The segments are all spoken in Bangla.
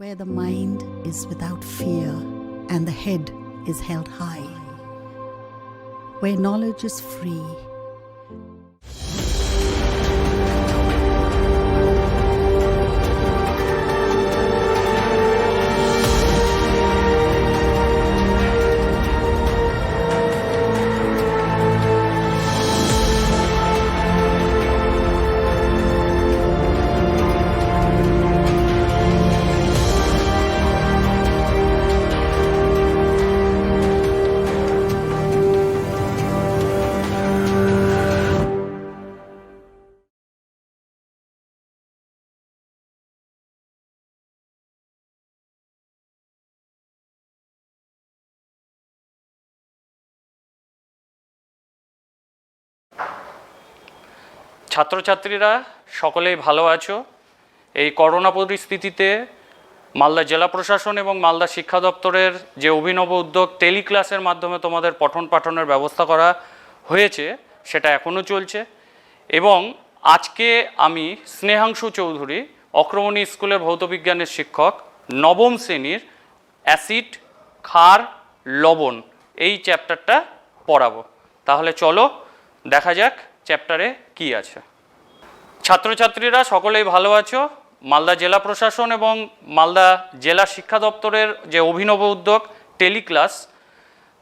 where the mind is without fear and the head is held high, where knowledge is free. ছাত্রছাত্রীরা সকলেই ভালো আছো। এই করোনা পরিস্থিতিতে মালদা জেলা প্রশাসন এবং মালদা শিক্ষা দপ্তরের যে অভিনব উদ্যোগ টেলিক্লাসের মাধ্যমে তোমাদের পঠন পাঠনের ব্যবস্থা করা হয়েছে সেটা এখনও চলছে। এবং আজকে আমি স্নেহাংশু চৌধুরী, অক্রমণী স্কুলের ভৌতবিজ্ঞানের শিক্ষক, নবম শ্রেণীর অ্যাসিড, ক্ষার, লবণ এই চ্যাপ্টারটা পড়াবো। তাহলে চলো দেখা যাক চ্যাপ্টারে কি আছে। ছাত্রছাত্রীরা সকলেই ভালো আছো। মালদা জেলা প্রশাসন এবং মালদা জেলা শিক্ষা দপ্তরের যে অভিনব উদ্যোগ টেলিক্লাস,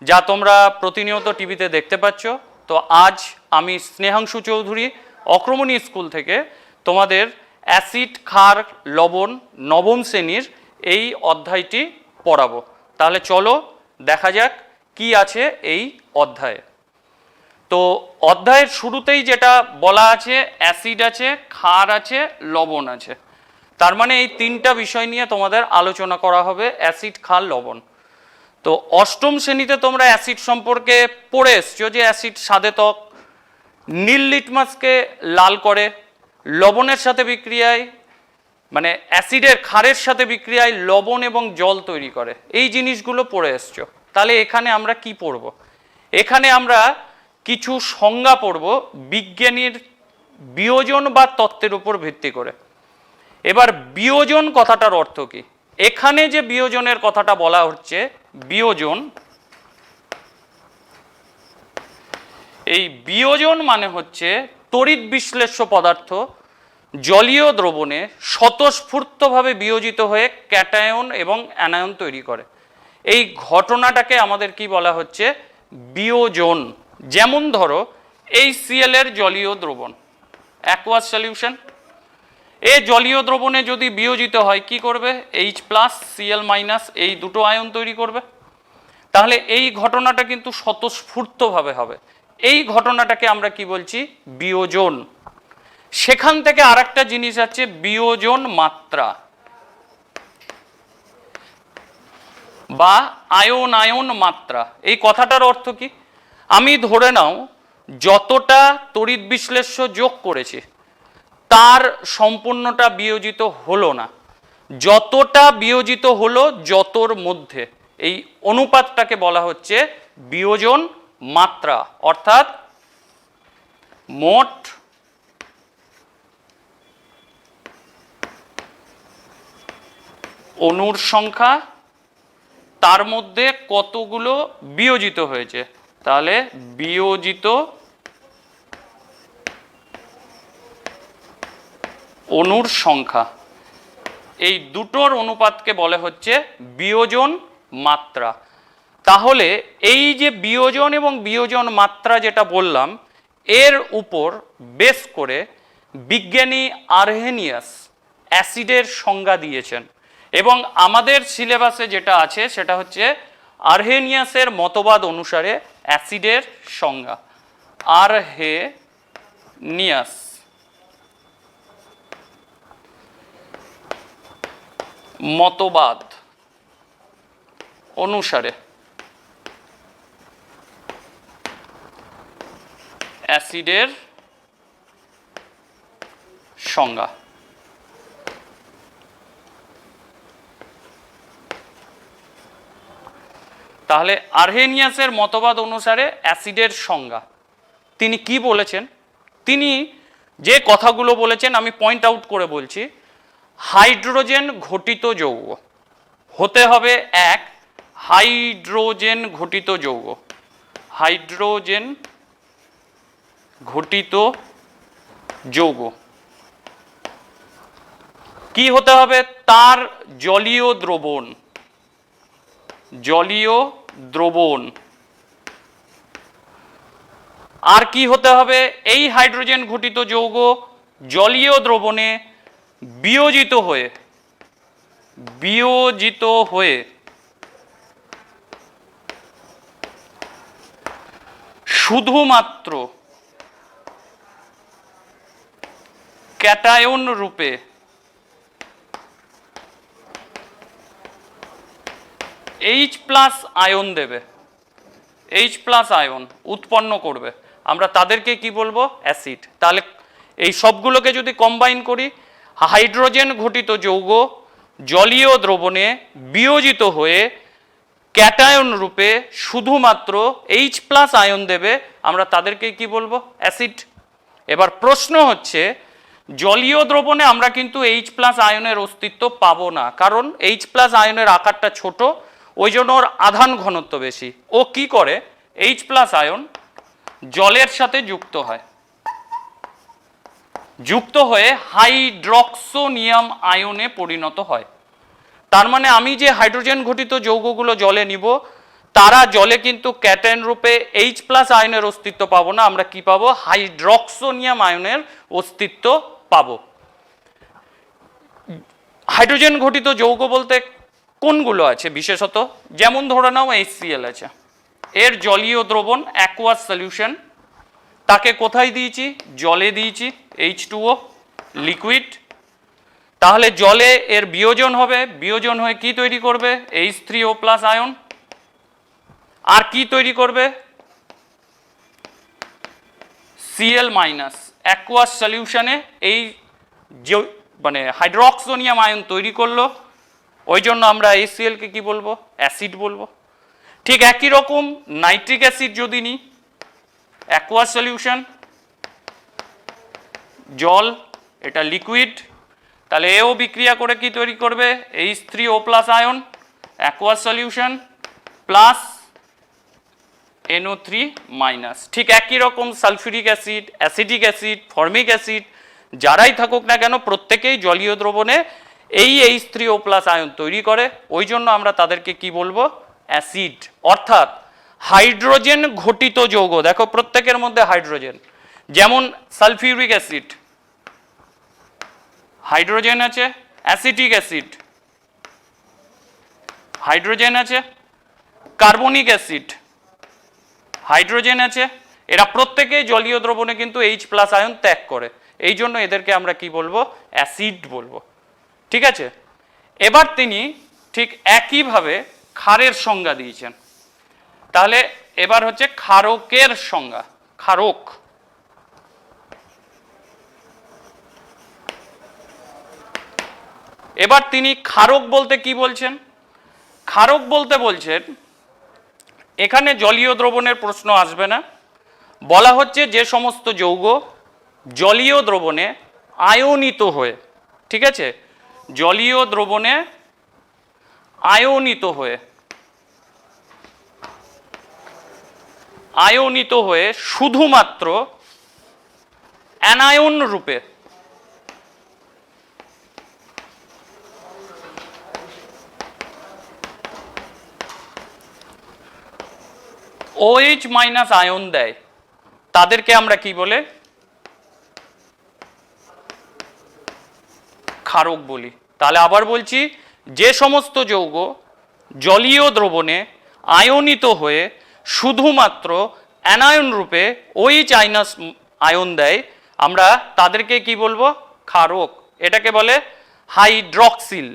যা তোমরা প্রতিনিয়ত টিভিতে দেখতে পাচ্ছ, তো আজ আমি স্নেহাংশু চৌধুরী অক্রমণী স্কুল থেকে তোমাদের অ্যাসিড, ক্ষার, লবণ নবম শ্রেণীর এই অধ্যায়টি পড়াবো। তাহলে চলো দেখা যাক কি আছে এই অধ্যায়ে। তো অধ্যায়ের শুরুতেই যেটা বলা আছে, অ্যাসিড আছে, ক্ষার আছে, লবণ আছে। তার মানে এই তিনটা বিষয় নিয়ে তোমাদের আলোচনা করা হবে, অ্যাসিড, ক্ষার, লবণ। তো অষ্টম শ্রেণীতে তোমরা অ্যাসিড সম্পর্কে পড়ে এসছো যে অ্যাসিড সাদে ত্বক, নীল লিটমাসকে লাল করে, লবণের সাথে বিক্রিয়ায় মানে অ্যাসিডের ক্ষারের সাথে বিক্রিয়ায় লবণ এবং জল তৈরি করে। এই জিনিসগুলো পড়ে এসছো। তাহলে এখানে আমরা কি পড়ব? এখানে আমরা কিছু সংজ্ঞা পড়ব বিজ্ঞানীর বিয়োজন বা তত্ত্বের উপর ভিত্তি করে। এবার বিয়োজন কথাটার অর্থ কি? এখানে যে বিয়োজনের কথাটা বলা হচ্ছে, বিয়োজন, এই বিয়োজন মানে হচ্ছে তড়িৎ বিশ্লেষ্য পদার্থ জলীয় দ্রবণে স্বতঃস্ফূর্তভাবে বিয়োজিত হয়ে ক্যাটায়ন এবং অ্যানায়ন তৈরি করে। এই ঘটনাটাকে আমাদের কি বলা হচ্ছে? বিয়োজন। যেমন ধরো এই সিএল এর জলীয় দ্রবণ, অ্যাকুয়াস সলিউশন, এই জলীয় দ্রবণে যদি বিয়োজিত হয় কি করবে? H+Cl- এই দুটো আয়ন তৈরি করবে। তাহলে এই ঘটনাটা কিন্তু স্বতঃস্ফূর্তভাবে হবে। এই ঘটনাটাকে আমরা কি বলছি? বিয়োজন। সেখান থেকে আরেকটা জিনিস আছে বিয়োজন মাত্রা বা আয়ন আয়ন মাত্রা। এই কথাটার অর্থ কি? আমি ধরে নাও যতটা তড়িৎ বিশ্লেষ্য যোগ করেছি তার সম্পূর্ণটা বিয়োজিত হলো না, যতটা বিয়োজিত হলো যতর মধ্যে, এই অনুপাতটাকে বলা হচ্ছে বিয়োজন মাত্রা। অর্থাৎ মোট অণুর সংখ্যা, তার মধ্যে কতগুলো বিয়োজিত হয়েছে। তাহলে বিয়োজিত অণুর সংখ্যা, এই দুটোর অনুপাতকে বলা হচ্ছে বিয়োজন মাত্রা। তাহলে এই যে বিয়োজন এবং বিয়োজন মাত্রা যেটা বললাম, এর উপর বেস করে বিজ্ঞানী আরহেনিয়াস অ্যাসিডের সংজ্ঞা দিয়েছেন। এবং আমাদের সিলেবাসে যেটা আছে সেটা হচ্ছে আরহেনিয়াসের মতবাদ অনুসারে অ্যাসিডের সংজ্ঞা। আরহেনিয়াস মতবাদ অনুসারে অ্যাসিডের সংজ্ঞা। তাহলে আরহেনিয়াসের মতবাদ অনুসারে অ্যাসিডের সংজ্ঞা তিনি কি বলেছেন? তিনি যে কথাগুলো বলেছেন আমি পয়েন্ট আউট করে বলছি। হাইড্রোজেন ঘটিত যৌগ, হতে হবে এক হাইড্রোজেন ঘটিত যৌগ, হাইড্রোজেন ঘটিত যৌগ। কি হতে হবে? তার জলীয় দ্রবণ, জলীয় দ্রবণ। আর কি হতে হবে? এই হাইড্রোজেন ঘটিত যৌগ জলীয় দ্রবণে বিয়োজিত হয়ে, বিয়োজিত হয়ে শুধুমাত্র ক্যাটায়ন রূপে H প্লাস আয়ন দেবে, H প্লাস আয়ন উৎপন্ন করবে। আমরা তাদেরকে কি বলবো? অ্যাসিড। তাহলে এই সবগুলোকে যদি কম্বাইন করি, হাইড্রোজেন ঘটিত যৌগ জলীয় দ্রবণে বিয়োজিত হয়ে ক্যাটায়ন রূপে শুধুমাত্র H প্লাস আয়ন দেবে, আমরা তাদেরকে কি বলবো? অ্যাসিড। এবার প্রশ্ন হচ্ছে, জলীয় দ্রবণে আমরা কিন্তু H প্লাস আয়নের অস্তিত্ব পাবো না, কারণ H প্লাস আয়নের আকারটা ছোট, ওই জন্য ওর আধান ঘনত্ব বেশি। ও কি করে? H প্লাস আয়ন জলের সাথে যুক্ত হয়, যুক্ত হয়ে হাইড্রক্সোনিয়াম আয়নে পরিণত হয়। তার মানে আমি যে হাইড্রোজেন ঘটিত যৌগগুলো জলে নিব, তারা জলে কিন্তু ক্যাটায়ন রূপে H প্লাস আয়নের অস্তিত্ব পাবো না, আমরা কি পাবো? হাইড্রক্সোনিয়াম আয়নের অস্তিত্ব পাবো। হাইড্রোজেন ঘটিত যৌগ বলতে কোনগুলো আছে বিশেষত? যেমন ধরে নাও HCl আছে, এর জলীয় দ্রবণ অ্যাকুয়াস সলিউশন, তাকে কোথায় দিয়েছি? জলে দিয়েছি, H2O লিকুইড। তাহলে জলে এর বিয়োজন হবে, বিয়োজন হয়ে কি তৈরি করবে? H3O plus ion. আর কি তৈরি করবে? Cl minus. অ্যাকুয়াস সলিউশনে এই যে মানে হাইড্রক্সোনিয়াম আয়ন তৈরি করলো, ওই জন্য আমরা HCl কে কি বলবো? অ্যাসিড বলবো। ঠিক একই রকম নাইট্রিক অ্যাসিড যদি নিই, অ্যাকুয়াস সলিউশন, জল, এটা লিকুইড, তাহলে এও বিক্রিয়া করে কি তৈরি করবে? H3O plus ion, aqueous solution plus NO3 minus. ঠিক একই রকম sulphuric acid, acetic acid, formic acid যারাই থাকুক না কেন, প্রত্যেকেই জলীয় দ্রবণে এই H3O প্লাস আয়ন তৈরি করে, ওই জন্য আমরা তাদেরকে কি বলবো? অ্যাসিড। অর্থাৎ হাইড্রোজেন ঘটিত যৌগ, দেখো প্রত্যেকের মধ্যে হাইড্রোজেন, যেমন সালফিউরিক অ্যাসিড হাইড্রোজেন আছে, অ্যাসিটিক অ্যাসিড হাইড্রোজেন আছে, কার্বনিক অ্যাসিড হাইড্রোজেন আছে, এরা প্রত্যেকেই জলীয় দ্রবণে কিন্তু H প্লাস আয়ন ত্যাগ করে, এই জন্য এদেরকে আমরা কি বলবো? অ্যাসিড বলবো। ঠিক আছে? এবার তিনি ঠিক একইভাবে ক্ষারের সংজ্ঞা দিয়েছেন। তাহলে এবার হচ্ছে ক্ষারকের সংজ্ঞা। ক্ষারক, এবার তিনি ক্ষারক বলতে কি বলছেন? ক্ষারক বলতে বলছেন, এখানে জলীয় দ্রবণের প্রশ্ন আসবে না, বলা হচ্ছে যে সমস্ত যৌগ জলীয় দ্রবণে আয়নিত হয়ে, ঠিক আছে, জলীয় দ্রবণে আয়নিত হয়ে, আয়নিত হয়ে শুধুমাত্র অ্যানায়ন রূপে OH মাইনাস আয়ন দেয়, তাদেরকে আমরা কি বলে? ক্ষারক বলি। তাহলে আবার বলছি, যে সমস্ত যৌগ জলীয় দ্রবণে আয়নিত হয়ে শুধুমাত্র অ্যানায়ন রূপে OH মাইনাস আয়ন দেয়, আমরা তাদেরকে কি বলবো? ক্ষারক। এটাকে বলে হাইড্রক্সিল।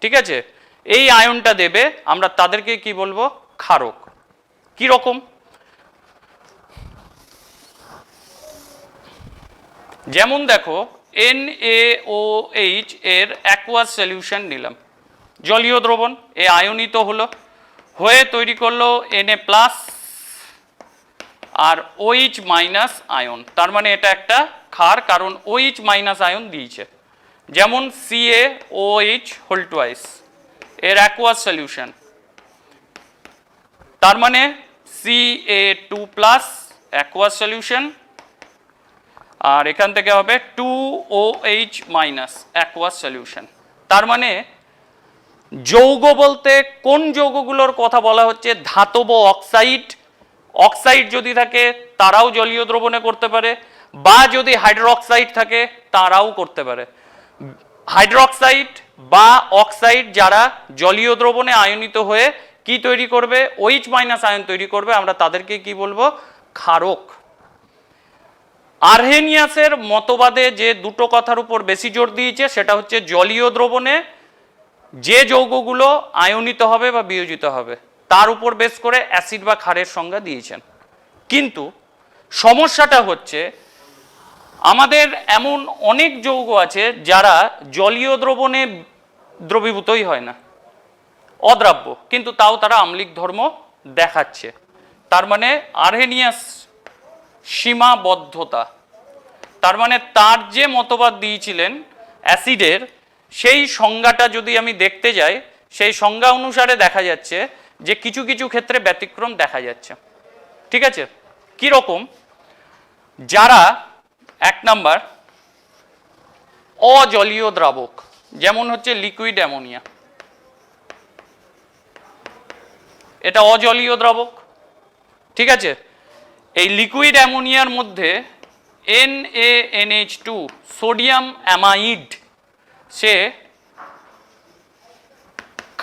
ঠিক আছে? এই আয়নটা দেবে, আমরা তাদেরকে কি বলবো? ক্ষারক। কি রকম? যেমন দেখো NaOH এর অ্যাকুয়াস সলিউশন নিলাম, জলীয় দ্রবণ, এ আয়নিত হলো, হয়ে তৈরি করলো Na প্লাস আর OH মাইনাস আয়ন, তার মানে এটা একটা ক্ষার, কারণ OH মাইনাস আয়ন দিয়েছে। যেমন CaOH হোল টুয়াইস এর অ্যাকুয়াস সলিউশন, তার মানে Ca2 প্লাস অ্যাকুয়াস সলিউশন, আর এখান থেকে হবে 2OH মাইনাস অ্যাকুয়াস সলিউশন। তার মানে যৌগ বলতে কোন যৌগগুলোর কথা বলা হচ্ছে? ধাতব অক্সাইড, অক্সাইড যদি থাকে তারাও জলীয় দ্রবণে করতে পারে, বা যদি হাইড্রোক্সাইড থাকে তারাও করতে পারে। হাইড্রোক্সাইড বা অক্সাইড যারা জলীয় দ্রবণে আয়নিত হয়ে কি তৈরি করবে? OH মাইনাস আয়ন তৈরি করবে, আমরা তাদেরকে কি বলবো? ক্ষারক। আরহেনিয়াসের মতবাদে যে দুটো কথার উপর বেশি জোর দিয়েছে সেটা হচ্ছে জলীয় দ্রবণে যে যৌগগুলো আয়নিত হবে বা বিয়োজিত হবে তার উপর বেস করে অ্যাসিড বা ক্ষারের সংজ্ঞা দিয়েছেন। কিন্তু সমস্যাটা হচ্ছে আমাদের এমন অনেক যৌগ আছে যারা জলীয় দ্রবণে দ্রবীভূতই হয় না, অদ্রাব্য, কিন্তু তাও তারা আম্লিক ধর্ম দেখাচ্ছে। তার মানে আরহেনিয়াস সীমাবদ্ধতা, তার মানে তার যে মতবাদ দিয়েছিলেন অ্যাসিডের, সেই সংজ্ঞাটা যদি আমি দেখতে যাই সেই সংজ্ঞা অনুসারে দেখা যাচ্ছে যে কিছু কিছু ক্ষেত্রে ব্যতিক্রম দেখা যাচ্ছে। ঠিক আছে, কিরকম? যারা 1 নাম্বার অজলীয় দ্রাবক, যেমন হচ্ছে লিকুইড অ্যামোনিয়া, এটা অজলীয় দ্রাবক। ঠিক আছে, এই লিকুইড অ্যামোনিয়ার মধ্যে NaNH2 সোডিয়াম অ্যামাইড সে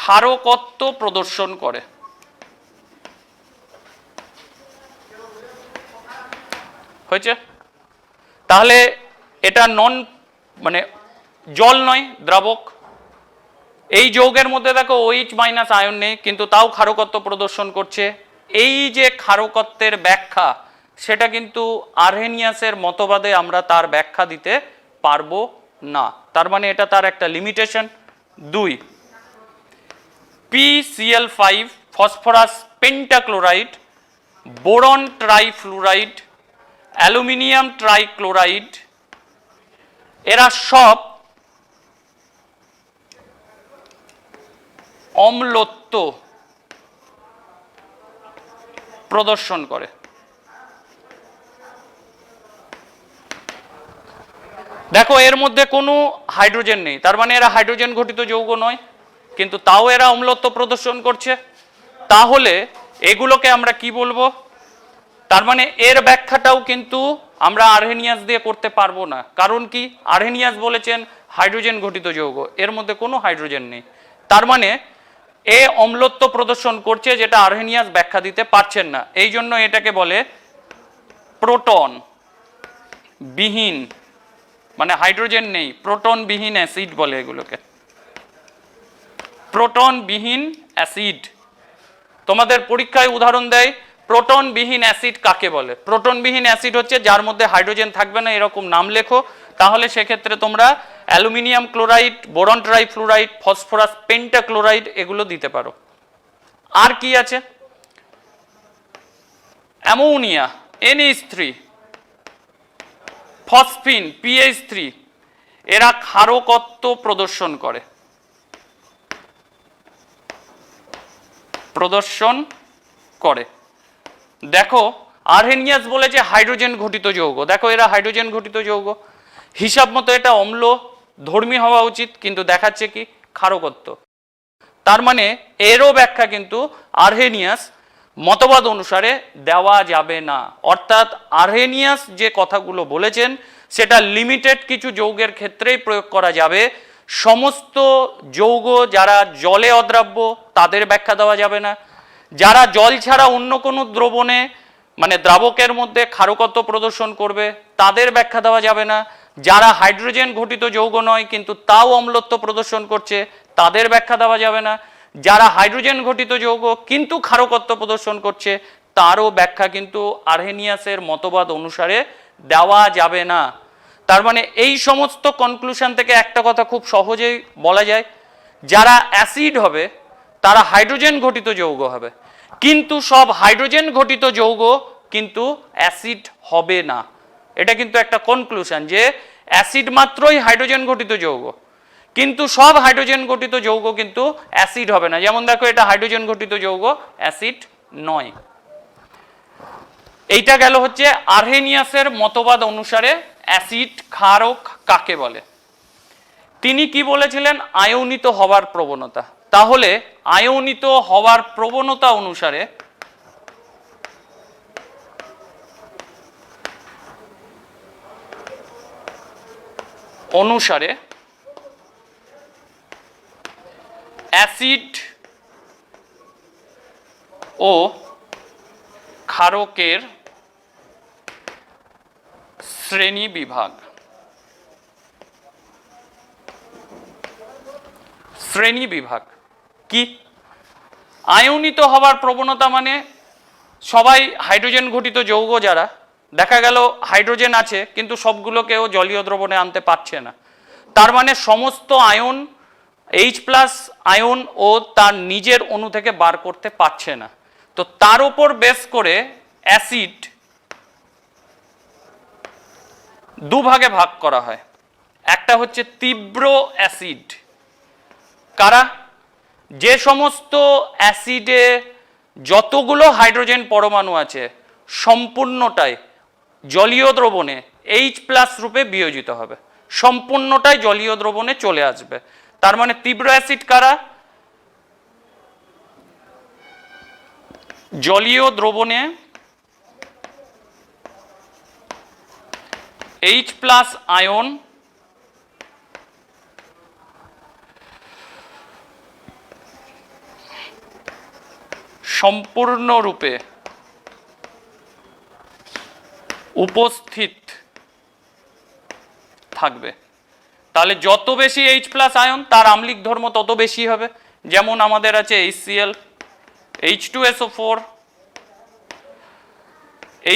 ক্ষারকত্ব প্রদর্শন করে। হয়েছে? তাহলে এটা মানে জল নয়, দ্রাবক। এই যৌগের মধ্যে দেখো OH মাইনাস আয়ন নেই, কিন্তু তাও ক্ষারকত্ব প্রদর্শন করছে। এই যে ক্ষারকত্বের ব্যাখ্যা, সেটা কিন্তু আরহেনিয়াসের মতবাদে আমরা তার ব্যাখ্যা দিতে পারবো না। তার মানে এটা তার একটা limitation. 2, PCl5 phosphorus pentachloride, boron trifluoride, aluminium trichloride, এরা সব অম্লত্ব প্রদর্শন করে। দেখো এর মধ্যে কোনো হাইড্রোজেন নেই, তার মানে এরা হাইড্রোজেন ঘটিত যৌগ নয়, কিন্তু তাও এরা অম্লত্ব প্রদর্শন করছে। তাহলে এগুলোকে আমরা কি বলবো? তার মানে এর ব্যাখ্যাটাও কিন্তু আমরা আরহেনিয়াস দিয়ে করতে পারবো না। কারণ কি? আরহেনিয়াস বলেছেন হাইড্রোজেন ঘটিত যৌগ, এর মধ্যে কোনো হাইড্রোজেন নেই। তার মানে এ অম্লত্ব প্রদর্শন করছে, যেটা আরহেনিয়াস ব্যাখ্যা দিতে পারছেন না। এই জন্য এটাকে বলে প্রোটন বিহীন, মানে হাইড্রোজেন নেই, প্রোটন বিহীন অ্যাসিড বলে এগুলোকে, প্রোটন বিহীন অ্যাসিড। তোমাদের পরীক্ষায় উদাহরণ দেয় প্রোটন বিহীন অ্যাসিড কাকে বলে? প্রোটন বিহীন অ্যাসিড হচ্ছে যার মধ্যে হাইড্রোজেন থাকবে না, এরকম নাম লেখো। তাহলে সেক্ষেত্রে তোমরা aluminium chloride, boron trifluoride, phosphorus pentachloride এগুলো দিতে পারো। আর কি আছে? অ্যামোনিয়া NH3, ফসফিন PH3, এরা ক্ষারকত্ব প্রদর্শন করে। দেখো আরহেনিয়াস বলেছে হাইড্রোজেন ঘটিত যৌগ, দেখো এরা হাইড্রোজেন ঘটিত যৌগ, হিসাব মতো এটা অম্ল ধর্মী হওয়া উচিত, কিন্তু দেখাচ্ছে কি? ক্ষারকত্ব। তার মানে এরও ব্যাখ্যা কিন্তু আরহেনিয়াস মতবাদ অনুসারে দেওয়া যাবে না। অর্থাৎ আরহেনিয়াস যে কথাগুলো বলেছেন সেটা লিমিটেড কিছু যৌগের ক্ষেত্রেই প্রয়োগ করা যাবে। সমস্ত যৌগ যারা জলে অদ্রাব্য তাদের ব্যাখ্যা দেওয়া যাবে না। যারা জল ছাড়া অন্য কোনো দ্রবণে মানে দ্রাবকের মধ্যে ক্ষারকত্ব প্রদর্শন করবে তাদের ব্যাখ্যা দেওয়া যাবে না। যারা হাইড্রোজেন ঘটিত যৌগ নয় কিন্তু তাও অম্লত্ব প্রদর্শন করছে তাদের ব্যাখ্যা দেওয়া যাবে না। যারা হাইড্রোজেন ঘটিত যৌগ কিন্তু ক্ষারকত্ব প্রদর্শন করছে তারও ব্যাখ্যা কিন্তু আরহেনিয়াসের মতবাদ অনুসারে দেওয়া যাবে না। তার মানে এই সমস্ত কনক্লুশন থেকে একটা কথা খুব সহজেই বলা যায়, যারা অ্যাসিড হবে তারা হাইড্রোজেন ঘটিত যৌগ হবে, কিন্তু সব হাইড্রোজেন ঘটিত যৌগ কিন্তু অ্যাসিড হবে না। এটা কিন্তু একটা কনক্লুশন যে অ্যাসিড মাত্রই হাইড্রোজেন ঘটিত যৌগ, কিন্তু সব হাইড্রোজেন ঘটিত যৌগ কিন্তু অ্যাসিড হবে না। যেমন দেখো এটা হাইড্রোজেন ঘটিত যৌগ, অ্যাসিড নয়। এইটা গেল হচ্ছে আরহেনিয়াসের মতবাদ অনুসারে অ্যাসিড ক্ষারক কাকে বলে। তিনি কি বলেছিলেন? আয়নিত হওয়ার প্রবণতা। তাহলে আয়নিত হওয়ার প্রবণতা অনুসারে অ্যাসিড ও ক্ষারকের শ্রেণী বিভাগ। শ্রেণী বিভাগ কি? আয়নিত হওয়ার প্রবণতা মানে সবাই হাইড্রোজেন ঘটিত যৌগ, যারা দেখা গেল হাইড্রোজেন আছে কিন্তু সবগুলোকেও জলীয় দ্রবণে আনতে পারছে না, তার মানে সমস্ত আয়ন H+ আয়ন ও তার নিজের অণু থেকে বার করতে পারছে না। তো তার উপর বেস করে অ্যাসিড দুভাগে ভাগ করা হয়। একটা হচ্ছে তীব্র অ্যাসিড। কারা? যে সমস্ত অ্যাসিডে যতগুলো হাইড্রোজেন পরমাণু আছে সম্পূর্ণটাই জলীয় দ্রবণে H+ রূপে বিয়োজিত হবে, সম্পূর্ণটাই জলীয় দ্রবণে চলে আসবে। তার মানে তীব্র অ্যাসিড কারা? জলীয় দ্রবণে H+ আয়ন সম্পূর্ণরূপে উপস্থিত থাকবে। তাহলে যত বেশি H+ আয়ন তার আম্লিক ধর্ম তত বেশি হবে। যেমন আমাদের আছে HCl, H2SO4,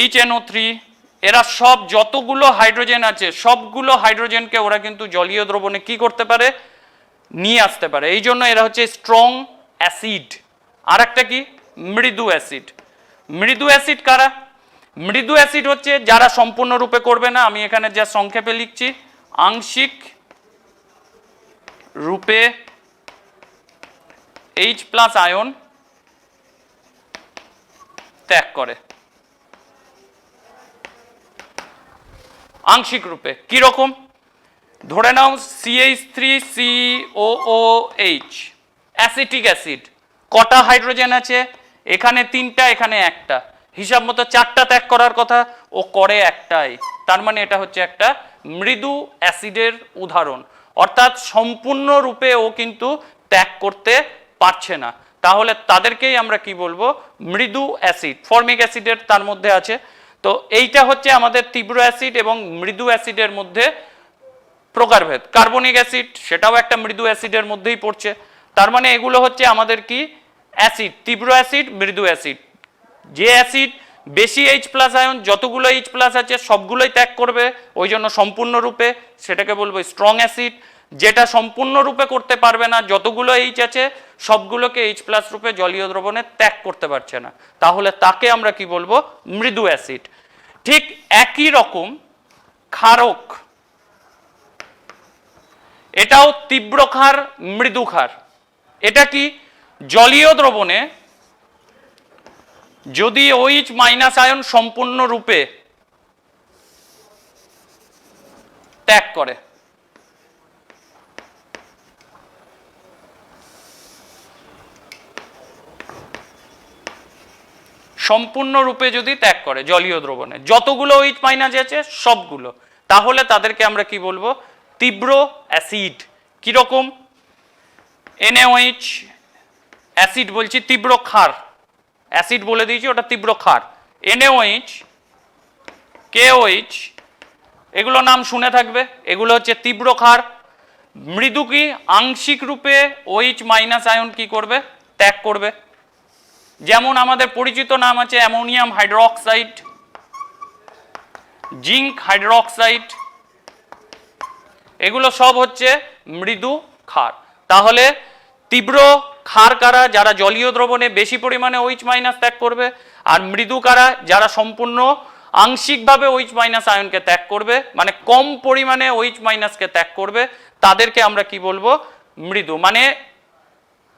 HNO3, এরা সব যতগুলো হাইড্রোজেন আছে সবগুলো হাইড্রোজেনকে ওরা কিন্তু জলীয় দ্রবণে কি করতে পারে? নিয়ে আসতে পারে। এই জন্য এরা হচ্ছে স্ট্রং অ্যাসিড। আর একটা কি? মৃদু অ্যাসিড। মৃদু অ্যাসিড কারা? মৃদু অ্যাসিড হচ্ছে যারা সম্পূর্ণরূপে করবে না, আমি এখানে যা সংক্ষেপে লিখছি, আংশিক রূপে H+ আয়ন ত্যাগ করে। আংশিক রূপে কি রকম? ধরে নাও CH3COOH, অ্যাসিটিক অ্যাসিড। কটা হাইড্রোজেন আছে? এখানে 3টা, এখানে 1টা, হিসাব মতো 4টা ত্যাগ করার কথা, ও করে 1টাই। তার মানে এটা হচ্ছে একটা মৃদু অ্যাসিডের উদাহরণ, অর্থাৎ সম্পূর্ণরূপে ও কিন্তু ত্যাগ করতে পারছে না। তাহলে তাদেরকেই আমরা কি বলবো? মৃদু অ্যাসিড। ফর্মিক অ্যাসিডের তার মধ্যে আছে। তো এইটা হচ্ছে আমাদের তীব্র অ্যাসিড এবং মৃদু অ্যাসিডের মধ্যে প্রকারভেদ। কার্বনিক অ্যাসিড সেটাও একটা মৃদু অ্যাসিডের মধ্যেই পড়ছে। তার মানে এগুলো হচ্ছে আমাদের কি? অ্যাসিড, তীব্র অ্যাসিড, মৃদু অ্যাসিড। যে অ্যাসিড বেশি H+ আয়ন, যতগুলো H+ আছে সবগুলোই ত্যাগ করবে, ওই জন্য সম্পূর্ণরূপে, সেটাকে বলবো স্ট্রং অ্যাসিড। যেটা সম্পূর্ণরূপে করতে পারবে না, যতগুলো H আছে সবগুলোকে H+ রূপে জলীয় দ্রবণে ত্যাগ করতে পারছে না, তাহলে তাকে আমরা কি বলবো? মৃদু অ্যাসিড। ঠিক একই রকম ক্ষারক, এটাও তীব্র ক্ষার, মৃদু ক্ষার। এটা কি? জলীয় দ্রবণে যদি OH- আয়ন সম্পূর্ণরূপে ত্যাগ করে, সম্পূর্ণরূপে যদি ত্যাগ করে জলীয় দ্রবণে যতগুলো OH- আছে সবগুলো, তাহলে তাদেরকে আমরা কি বলবো? তীব্র অ্যাসিড। কিরকম? NaOH অ্যাসিড বলছি, তীব্র ক্ষার। অ্যাসিড বলে দিয়েছি, ওটা তীব্র ক্ষার। NaOH, KOH, এগুলো নাম শুনে থাকবে, এগুলো হচ্ছে তীব্র ক্ষার। মৃদু কি? আংশিক রূপে OH- আয়ন কি করবে? ত্যাগ করবে। যেমন আমাদের পরিচিত নাম আছে অ্যামোনিয়াম হাইড্রোক্সাইড, জিঙ্ক হাইড্রোক্সাইড, এগুলো সব হচ্ছে মৃদু ক্ষার। তাহলে তীব্র ক্ষার কারা? যারা জলীয় দ্রবণে বেশি পরিমাণে OH- ত্যাগ করবে। আর মৃদু কারা? যারা সম্পূর্ণ আংশিকভাবে OH মাইনাস আয়নকে ত্যাগ করবে, মানে কম পরিমাণে OH মাইনাসকে ত্যাগ করবে, তাদেরকে আমরা কি বলবো? মৃদু। মানে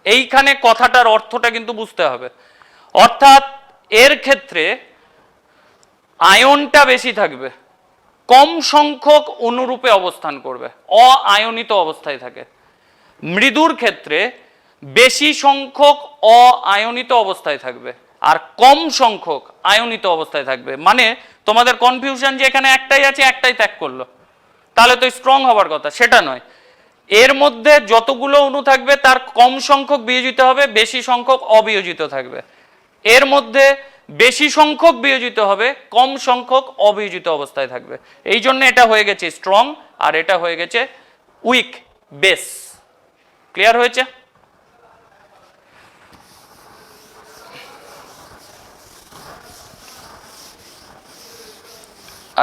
এইখানে কথাটার অর্থটা কিন্তু বুঝতে হবে। অর্থাৎ এর ক্ষেত্রে আয়নটা বেশি থাকবে, কম সংখ্যক অনুরূপে অবস্থান করবে, অআয়নিত অবস্থায় থাকে। মৃদুর ক্ষেত্রে বেশি সংখ্যক অআয়নিত অবস্থায় থাকবে আর কম সংখ্যক আয়নিত অবস্থায় থাকবে। মানে তোমাদের কনফিউশন যে এখানে একটাই আছে, একটাই ত্যাগ করলো, তাহলে তো স্ট্রং হবার কথা, সেটা নয়। এর মধ্যে যতগুলো অণু থাকবে তার কম সংখ্যক বিয়োজিত হবে, বেশি সংখ্যক অবিয়োজিত থাকবে। এর মধ্যে বেশি সংখ্যক বিয়োজিত হবে, কম সংখ্যক অবিয়োজিত অবস্থায় থাকবে। এই জন্য এটা হয়ে গেছে স্ট্রং আর এটা হয়ে গেছে উইক বেস। ক্লিয়ার হয়েছে?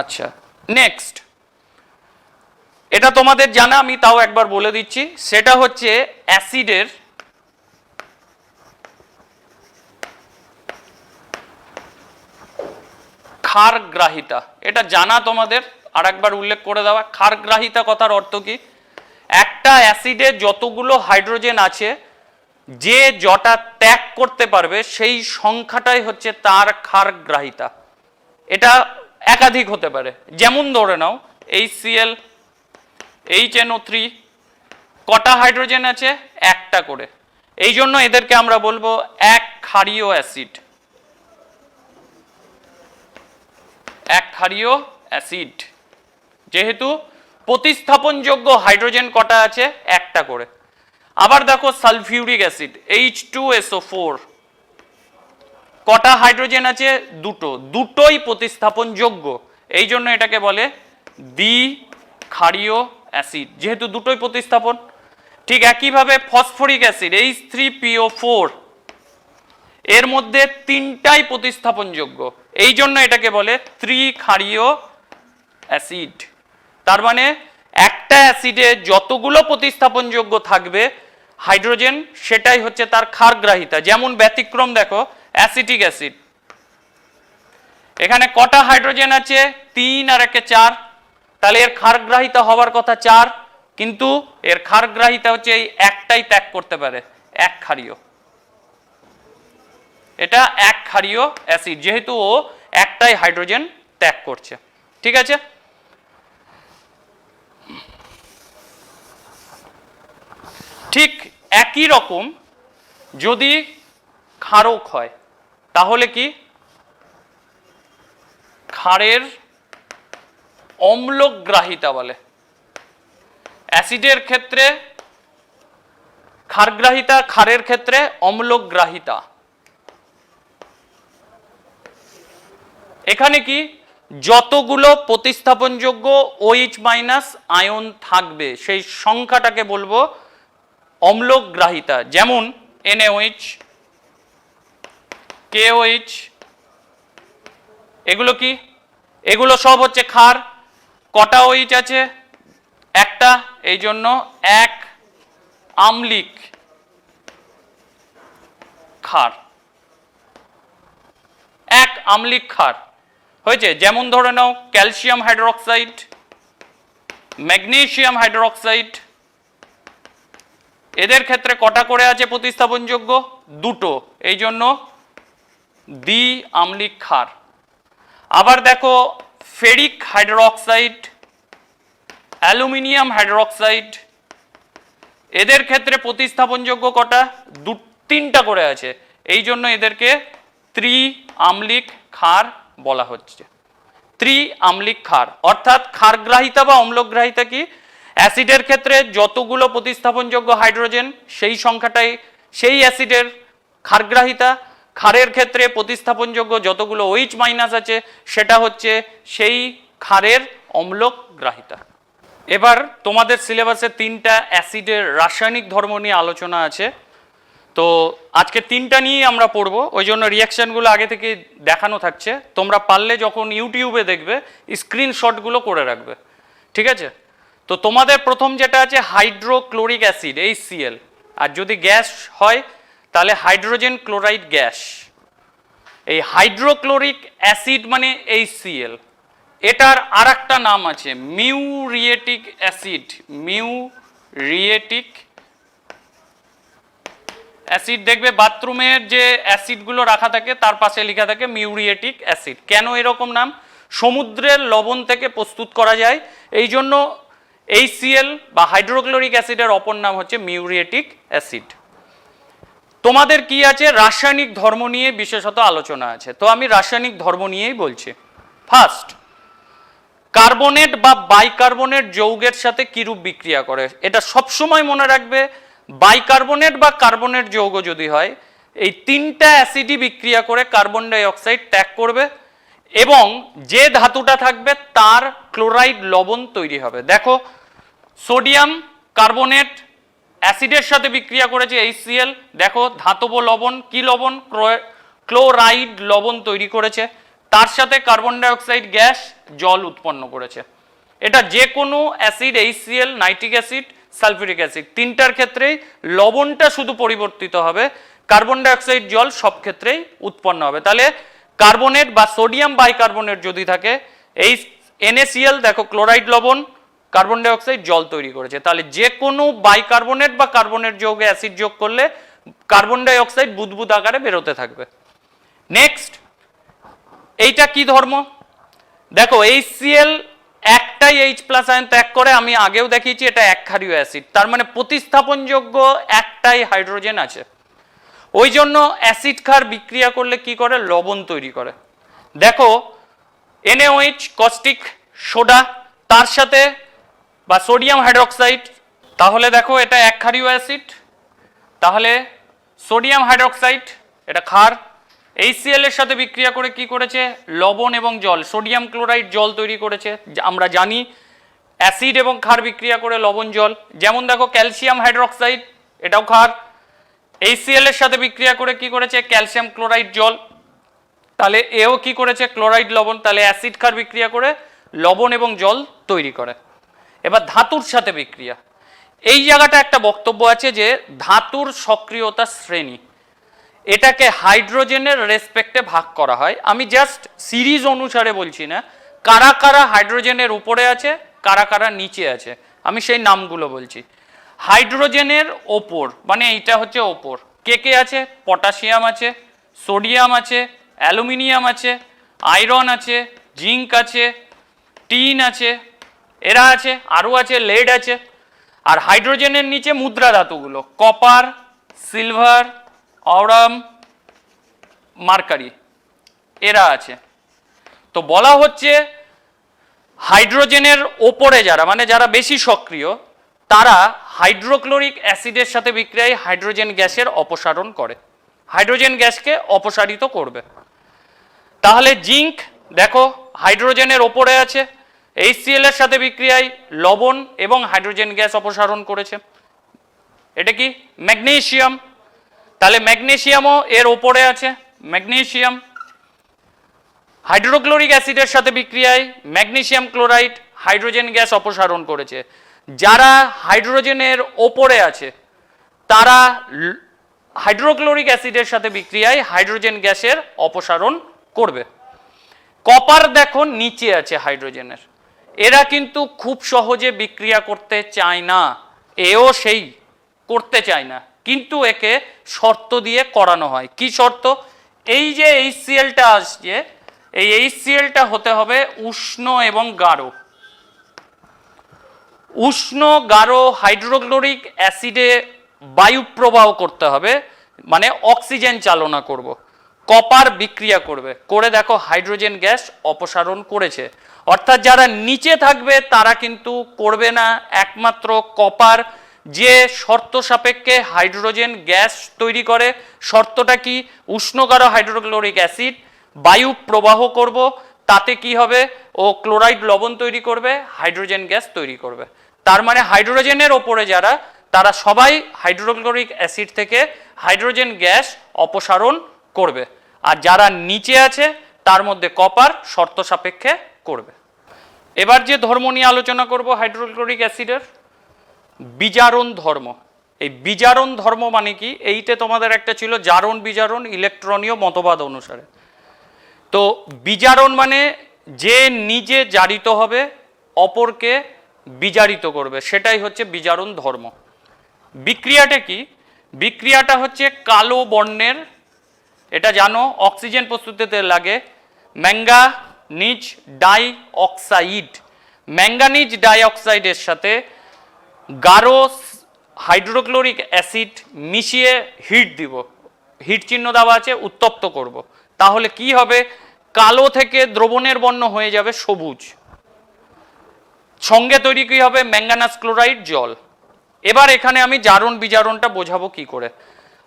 আচ্ছা, নেক্সট, এটা তোমাদের জানা, আমি তাও একবার বলে দিচ্ছি। সেটা হচ্ছে অ্যাসিডের ক্ষারগ্রাহিতা। এটা জানা তোমাদের, আর একবার উল্লেখ করে দেওয়া। ক্ষারগ্রাহিতা কথার অর্থ কি? একটা অ্যাসিডে যতগুলো হাইড্রোজেন আছে, যে যটা ত্যাগ করতে পারবে সেই সংখ্যাটাই হচ্ছে তার ক্ষারগ্রাহিতা। এটা একাধিক হতে পারে। যেমন ধরে নাও HCl, HNO3, কটা হাইড্রোজেন আছে? একটা করে। এই জন্য এদেরকে আমরা বলবো এক ক্ষারীয় অ্যাসিড। এক ক্ষারীয় অ্যাসিড, যেহেতু প্রতিস্থাপনযোগ্য হাইড্রোজেন কটা আছে? একটা করে। আবার দেখো সালফিউরিক অ্যাসিড H2SO4, কটা হাইড্রোজেন আছে? দুটো, দুটোই প্রতিস্থাপনযোগ্য, এই জন্য এটাকে বলে দ্বিক্ষারীয় অ্যাসিড, যেহেতু দুটোই প্রতিস্থাপন। ঠিক একইভাবে ফসফরিক অ্যাসিড H3PO4, এর মধ্যে তিনটাই প্রতিস্থাপনযোগ্য, এই জন্য এটাকে বলে ত্রিক্ষারীয় অ্যাসিড। তার মানে একটা অ্যাসিডে যতগুলো প্রতিস্থাপনযোগ্য থাকবে হাইড্রোজেন, সেটাই হচ্ছে তার ক্ষারগ্রাহিতা। যেমন ব্যতিক্রম দেখো অ্যাসিটিক অ্যাসিড, এখানে কটা হাইড্রোজেন আছে? 3 আর 1 4, তাহলে এর ক্ষারগ্রাহিতা হওয়ার কথা 4, কিন্তু এর ক্ষারগ্রাহিতা হচ্ছে এই একটাই ত্যাগ করতে পারে, এক ক্ষারীয়। এটা এক ক্ষারীয় অ্যাসিড, যেহেতু ও একটাই হাইড্রোজেন ত্যাগ করছে। ঠিক আছে? ঠিক একই রকম যদি ক্ষারক হয়, তাহলে কি? ক্ষারের অম্লগ্রাহিতা বলে। অ্যাসিডের ক্ষেত্রে ক্ষারগ্রাহিতা, ক্ষারের ক্ষেত্রে অম্লগ্রাহিতা। এখানে কি? যতগুলো প্রতিস্থাপনযোগ্য OH মাইনাস আয়ন থাকবে সেই সংখ্যাটাকে বলবো অম্লগ্রাহিতা। যেমন NaOH, KOH, এগুলো কি? এগুলো সব হচ্ছে ক্ষার। কটা OH আছে? একটা, এই জন্য এক আম্লিক ক্ষার, এক আম্লিক ক্ষার হয়েছে। যেমন ধরে নাও ক্যালসিয়াম হাইড্রোক্সাইড, ম্যাগনেসিয়াম হাইড্রোক্সাইড, এদের ক্ষেত্রে কটা করে আছে প্রতিস্থাপনযোগ্য? দুটো, এই জন্য দ্বি আম্লিক ক্ষার। আবার দেখো ফেরিক হাইড্রোক্সাইড, অ্যালুমিনিয়াম হাইড্রোক্সাইড, এদের ক্ষেত্রে প্রতিস্থাপনযোগ্য কটা? তিনটা করে আছে, এই জন্য এদেরকে ত্রি আম্লিক ক্ষার বলা হচ্ছে। ত্রি আম্লিক ক্ষার অর্থাৎ ক্ষারগ্রাহিতা বা অম্লগ্রাহিতা কি? অ্যাসিডের ক্ষেত্রে যতগুলো প্রতিস্থাপনযোগ্য হাইড্রোজেন সেই সংখ্যাটাই সেই অ্যাসিডের ক্ষারগ্রাহিতা। ক্ষারের ক্ষেত্রে প্রতিস্থাপনযোগ্য যতগুলো OH মাইনাস আছে সেটা হচ্ছে সেই ক্ষারের অম্লগ্রাহিতা। এবার তোমাদের সিলেবাসে 3টা অ্যাসিডের রাসায়নিক ধর্ম নিয়ে আলোচনা আছে, তো আজকে 3টা নিয়েই আমরা পড়ব, ওই জন্য রিয়াকশনগুলো আগে থেকে দেখানো থাকছে। তোমরা পারলে যখন ইউটিউবে দেখবে স্ক্রিনশটগুলো করে রাখবে, ঠিক আছে? তো তোমাদের প্রথম যেটা আছে হাইড্রোক্লোরিক অ্যাসিড HCl, আর যদি গ্যাস হয় তাহলে হাইড্রোজেন ক্লোরাইড গ্যাস। এই হাইড্রোক্লোরিক অ্যাসিড মানে HCl, এটার আর একটা নাম আছে মিউরিয়েটিক অ্যাসিড। মিউরিয়েটিক অ্যাসিড, দেখবে বাথরুমের যে অ্যাসিডগুলো রাখা থাকে তার পাশে লেখা থাকে মিউরিয়েটিক অ্যাসিড। কেন এরকম নাম? সমুদ্রের লবণ থেকে প্রস্তুত করা যায়, এই জন্য HCl বা হাইড্রোক্লোরিক অ্যাসিডের অপর নাম হচ্ছে মিউরিয়েটিক অ্যাসিড। তোমাদের কি আছে? রাসায়নিক ধর্ম নিয়ে বিশেষত আলোচনা আছে, তো আমি রাসায়নিক ধর্ম নিয়েই বলছি। ফার্স্ট, কার্বনেট বা বাইকার্বনেট যৌগের সাথে কিরূপ বিক্রিয়া করে, এটা সবসময় মনে রাখবে। বাইকার্বনেট বা কার্বনেট যৌগ যদি হয়, এই তিনটা অ্যাসিডই বিক্রিয়া করে কার্বন ডাই অক্সাইড ত্যাগ করবে এবং যে ধাতুটা থাকবে তার ক্লোরাইড লবণ তৈরি হবে। দেখো, সোডিয়াম কার্বনেট অ্যাসিডের সাথে বিক্রিয়া করেছে HCl, দেখো ধাতব লবণ, কি লবণ? ক্লোরাইড লবণ তৈরি করেছে, তার সাথে কার্বন ডাই অক্সাইড গ্যাস, জল উৎপন্ন করেছে। এটা যে কোনো acid, HCl, nitric acid, sulphuric acid, তিনটার ক্ষেত্রেই লবণটা শুধু পরিবর্তিত হবে, কার্বন ডাই অক্সাইড, জল সব ক্ষেত্রেই উৎপন্ন হবে। তাহলে কার্বনেট বা সোডিয়াম বাইকার্বনেট যদি থাকে, এই NaCl দেখো ক্লোরাইড লবণ, কার্বন ডাই অক্সাইড, জল তৈরি করেছে। তাহলে যে কোনো বাইকার্বনেট বা কার্বনেট যৌগে অ্যাসিড যোগ করলে কার্বন ডাই অক্সাইড বুদবুদ আকারে বেরোতে থাকবে। নেক্সট, এইটা কি ধর্ম? দেখো HCl একটাই H+ আয়ন ত্যাগ করে, আমি আগেও দেখিয়েছি এটা একক্ষারীয় অ্যাসিড, তার মানে প্রতিস্থাপনযোগ্য একটাই হাইড্রোজেন আছে। ওই জন্য অ্যাসিড ক্ষার বিক্রিয়া করলে কি করে? লবণ তৈরি করে। দেখো NaOH কস্টিক সোডা, তার সাথে বা সোডিয়াম হাইড্রোক্সাইড, তাহলে দেখো এটা একক্ষারীয় অ্যাসিড, তাহলে সোডিয়াম হাইড্রোক্সাইড এটা ক্ষার, HCl এর সাথে বিক্রিয়া করে কি করেছে? লবণ এবং জল, সোডিয়াম ক্লোরাইড জল তৈরি করেছে। আমরা জানি অ্যাসিড এবং ক্ষার বিক্রিয়া করে লবণ জল। যেমন দেখো ক্যালসিয়াম হাইড্রোক্সাইড, এটাও ক্ষার, HCl এর সাথে বিক্রিয়া করে কি করেছে? ক্যালসিয়াম ক্লোরাইড জল, তাহলে এও কি করেছে? ক্লোরাইড লবণ। তাহলে অ্যাসিড ক্ষার বিক্রিয়া করে লবণ এবং জল তৈরি করে। এবার ধাতুর সাথে বিক্রিয়া, এই জায়গাটা একটা বক্তব্য আছে যে ধাতুর সক্রিয়তা শ্রেণী, এটাকে হাইড্রোজেনের রেসপেক্টে ভাগ করা হয়। আমি জাস্ট সিরিজ অনুসারে বলছি না, কারা কারা হাইড্রোজেনের উপরে আছে, কারা কারা নিচে আছে, আমি সেই নামগুলো বলছি। হাইড্রোজেনের ওপর মানে এইটা হচ্ছে ওপর, কে কে আছে? পটাশিয়াম আছে, সোডিয়াম আছে, অ্যালুমিনিয়াম আছে, আয়রন আছে, জিঙ্ক আছে, টিন আছে, এরা আছে, আরও আছে লেড আছে। আর হাইড্রোজেনের নিচে মুদ্রা ধাতুগুলো কপার, সিলভার, অরাম, মার্কারি, এরা আছে। তো বলা হচ্ছে হাইড্রোজেনের ওপরে যারা মানে যারা বেশি সক্রিয়, তারা হাইড্রোক্লোরিক অ্যাসিডের সাথে বিক্রিয়ায় হাইড্রোজেন গ্যাসের অপসারণ করে, হাইড্রোজেন গ্যাসকে অপসারিত করবে। তাহলে জিঙ্ক দেখো হাইড্রোজেনের ওপরে আছে, HCl এর সাথে বিক্রিয়ায় লবণ এবং হাইড্রোজেন গ্যাস অপসারণ করেছে। এটা কি? ম্যাগনেসিয়াম, তাহলে ম্যাগনেসিয়ামও এর ওপরে আছে। ম্যাগনেসিয়াম হাইড্রোক্লোরিক অ্যাসিডের সাথে বিক্রিয়ায় ম্যাগনেসিয়াম ক্লোরাইড হাইড্রোজেন গ্যাস অপসারণ করেছে। যারা হাইড্রোজেনের ওপরে আছে তারা হাইড্রোক্লোরিক অ্যাসিডের সাথে বিক্রিয়ায় হাইড্রোজেন গ্যাসের অপসারণ করবে। কপার দেখো নিচে আছে হাইড্রোজেনের, এরা কিন্তু খুব সহজে বিক্রিয়া করতে চায় না, এও সেই করতে চায় না, কিন্তু একে শর্ত দিয়ে করানো হয়। কি শর্ত? এই যে HClটা আসছে, এই HClটা হতে হবে উষ্ণ এবং গাঢ়। উষ্ণ গাঢ় হাইড্রোক্লোরিক অ্যাসিডে বায়ু প্রবাহ করতে হবে, মানে অক্সিজেন চালনা করব। কপার বিক্রিয়া করবে, করে দেখো হাইড্রোজেন গ্যাস অপসারণ করেছে। অর্থাৎ যারা নিচে থাকবে তারা কিন্তু করবে না, একমাত্র কপার যে শর্ত সাপেক্ষে হাইড্রোজেন গ্যাস তৈরি করে। শর্তটা কি? উষ্ণগাঢ় হাইড্রোক্লোরিক অ্যাসিড বায়ু প্রবাহ করব, তাতে কি হবে? ও ক্লোরাইড লবণ তৈরি করবে, হাইড্রোজেন গ্যাস তৈরি করবে। তার মানে হাইড্রোজেনের ওপরে যারা, তারা সবাই হাইড্রোক্লোরিক অ্যাসিড থেকে হাইড্রোজেন গ্যাস অপসারণ করবে। আর যারা নিচে আছে তার মধ্যে কপার শর্ত সাপেক্ষে করবে। এবার যে ধর্ম নিয়ে আলোচনা করব হাইড্রোক্লোরিক অ্যাসিডের, বিজারণ ধর্ম। এই বিজারণ ধর্ম মানে কি? এইতে তোমাদের একটা ছিল জারণ বিজারণ ইলেকট্রনীয় মতবাদ অনুসারে। তো বিজারণ মানে যে নিজে জারিত হবে অপরকে বিজারিত করবে, সেটাই হচ্ছে বিজারণ ধর্ম। বিক্রিয়াটা কি? বিক্রিয়াটা হচ্ছে কালো বর্ণের, এটা জানো অক্সিজেন প্রস্তুতিতে লাগে, manganese die oxide. Manganese die অক্সাইডের সাথে গাঢ় হাইড্রোক্লোরিক অ্যাসিড মিশিয়ে হিট দিব, হিট চিহ্ন দেওয়া আছে, উত্তপ্ত করব। তাহলে কি হবে? কালো থেকে দ্রবণের বর্ণ হয়ে যাবে সবুজ, সঙ্গে তৈরি কি হবে? ম্যাঙ্গানাস ক্লোরাইড জল। এবার এখানে আমি জারণ বিজারণটা বোঝাবো কি করে।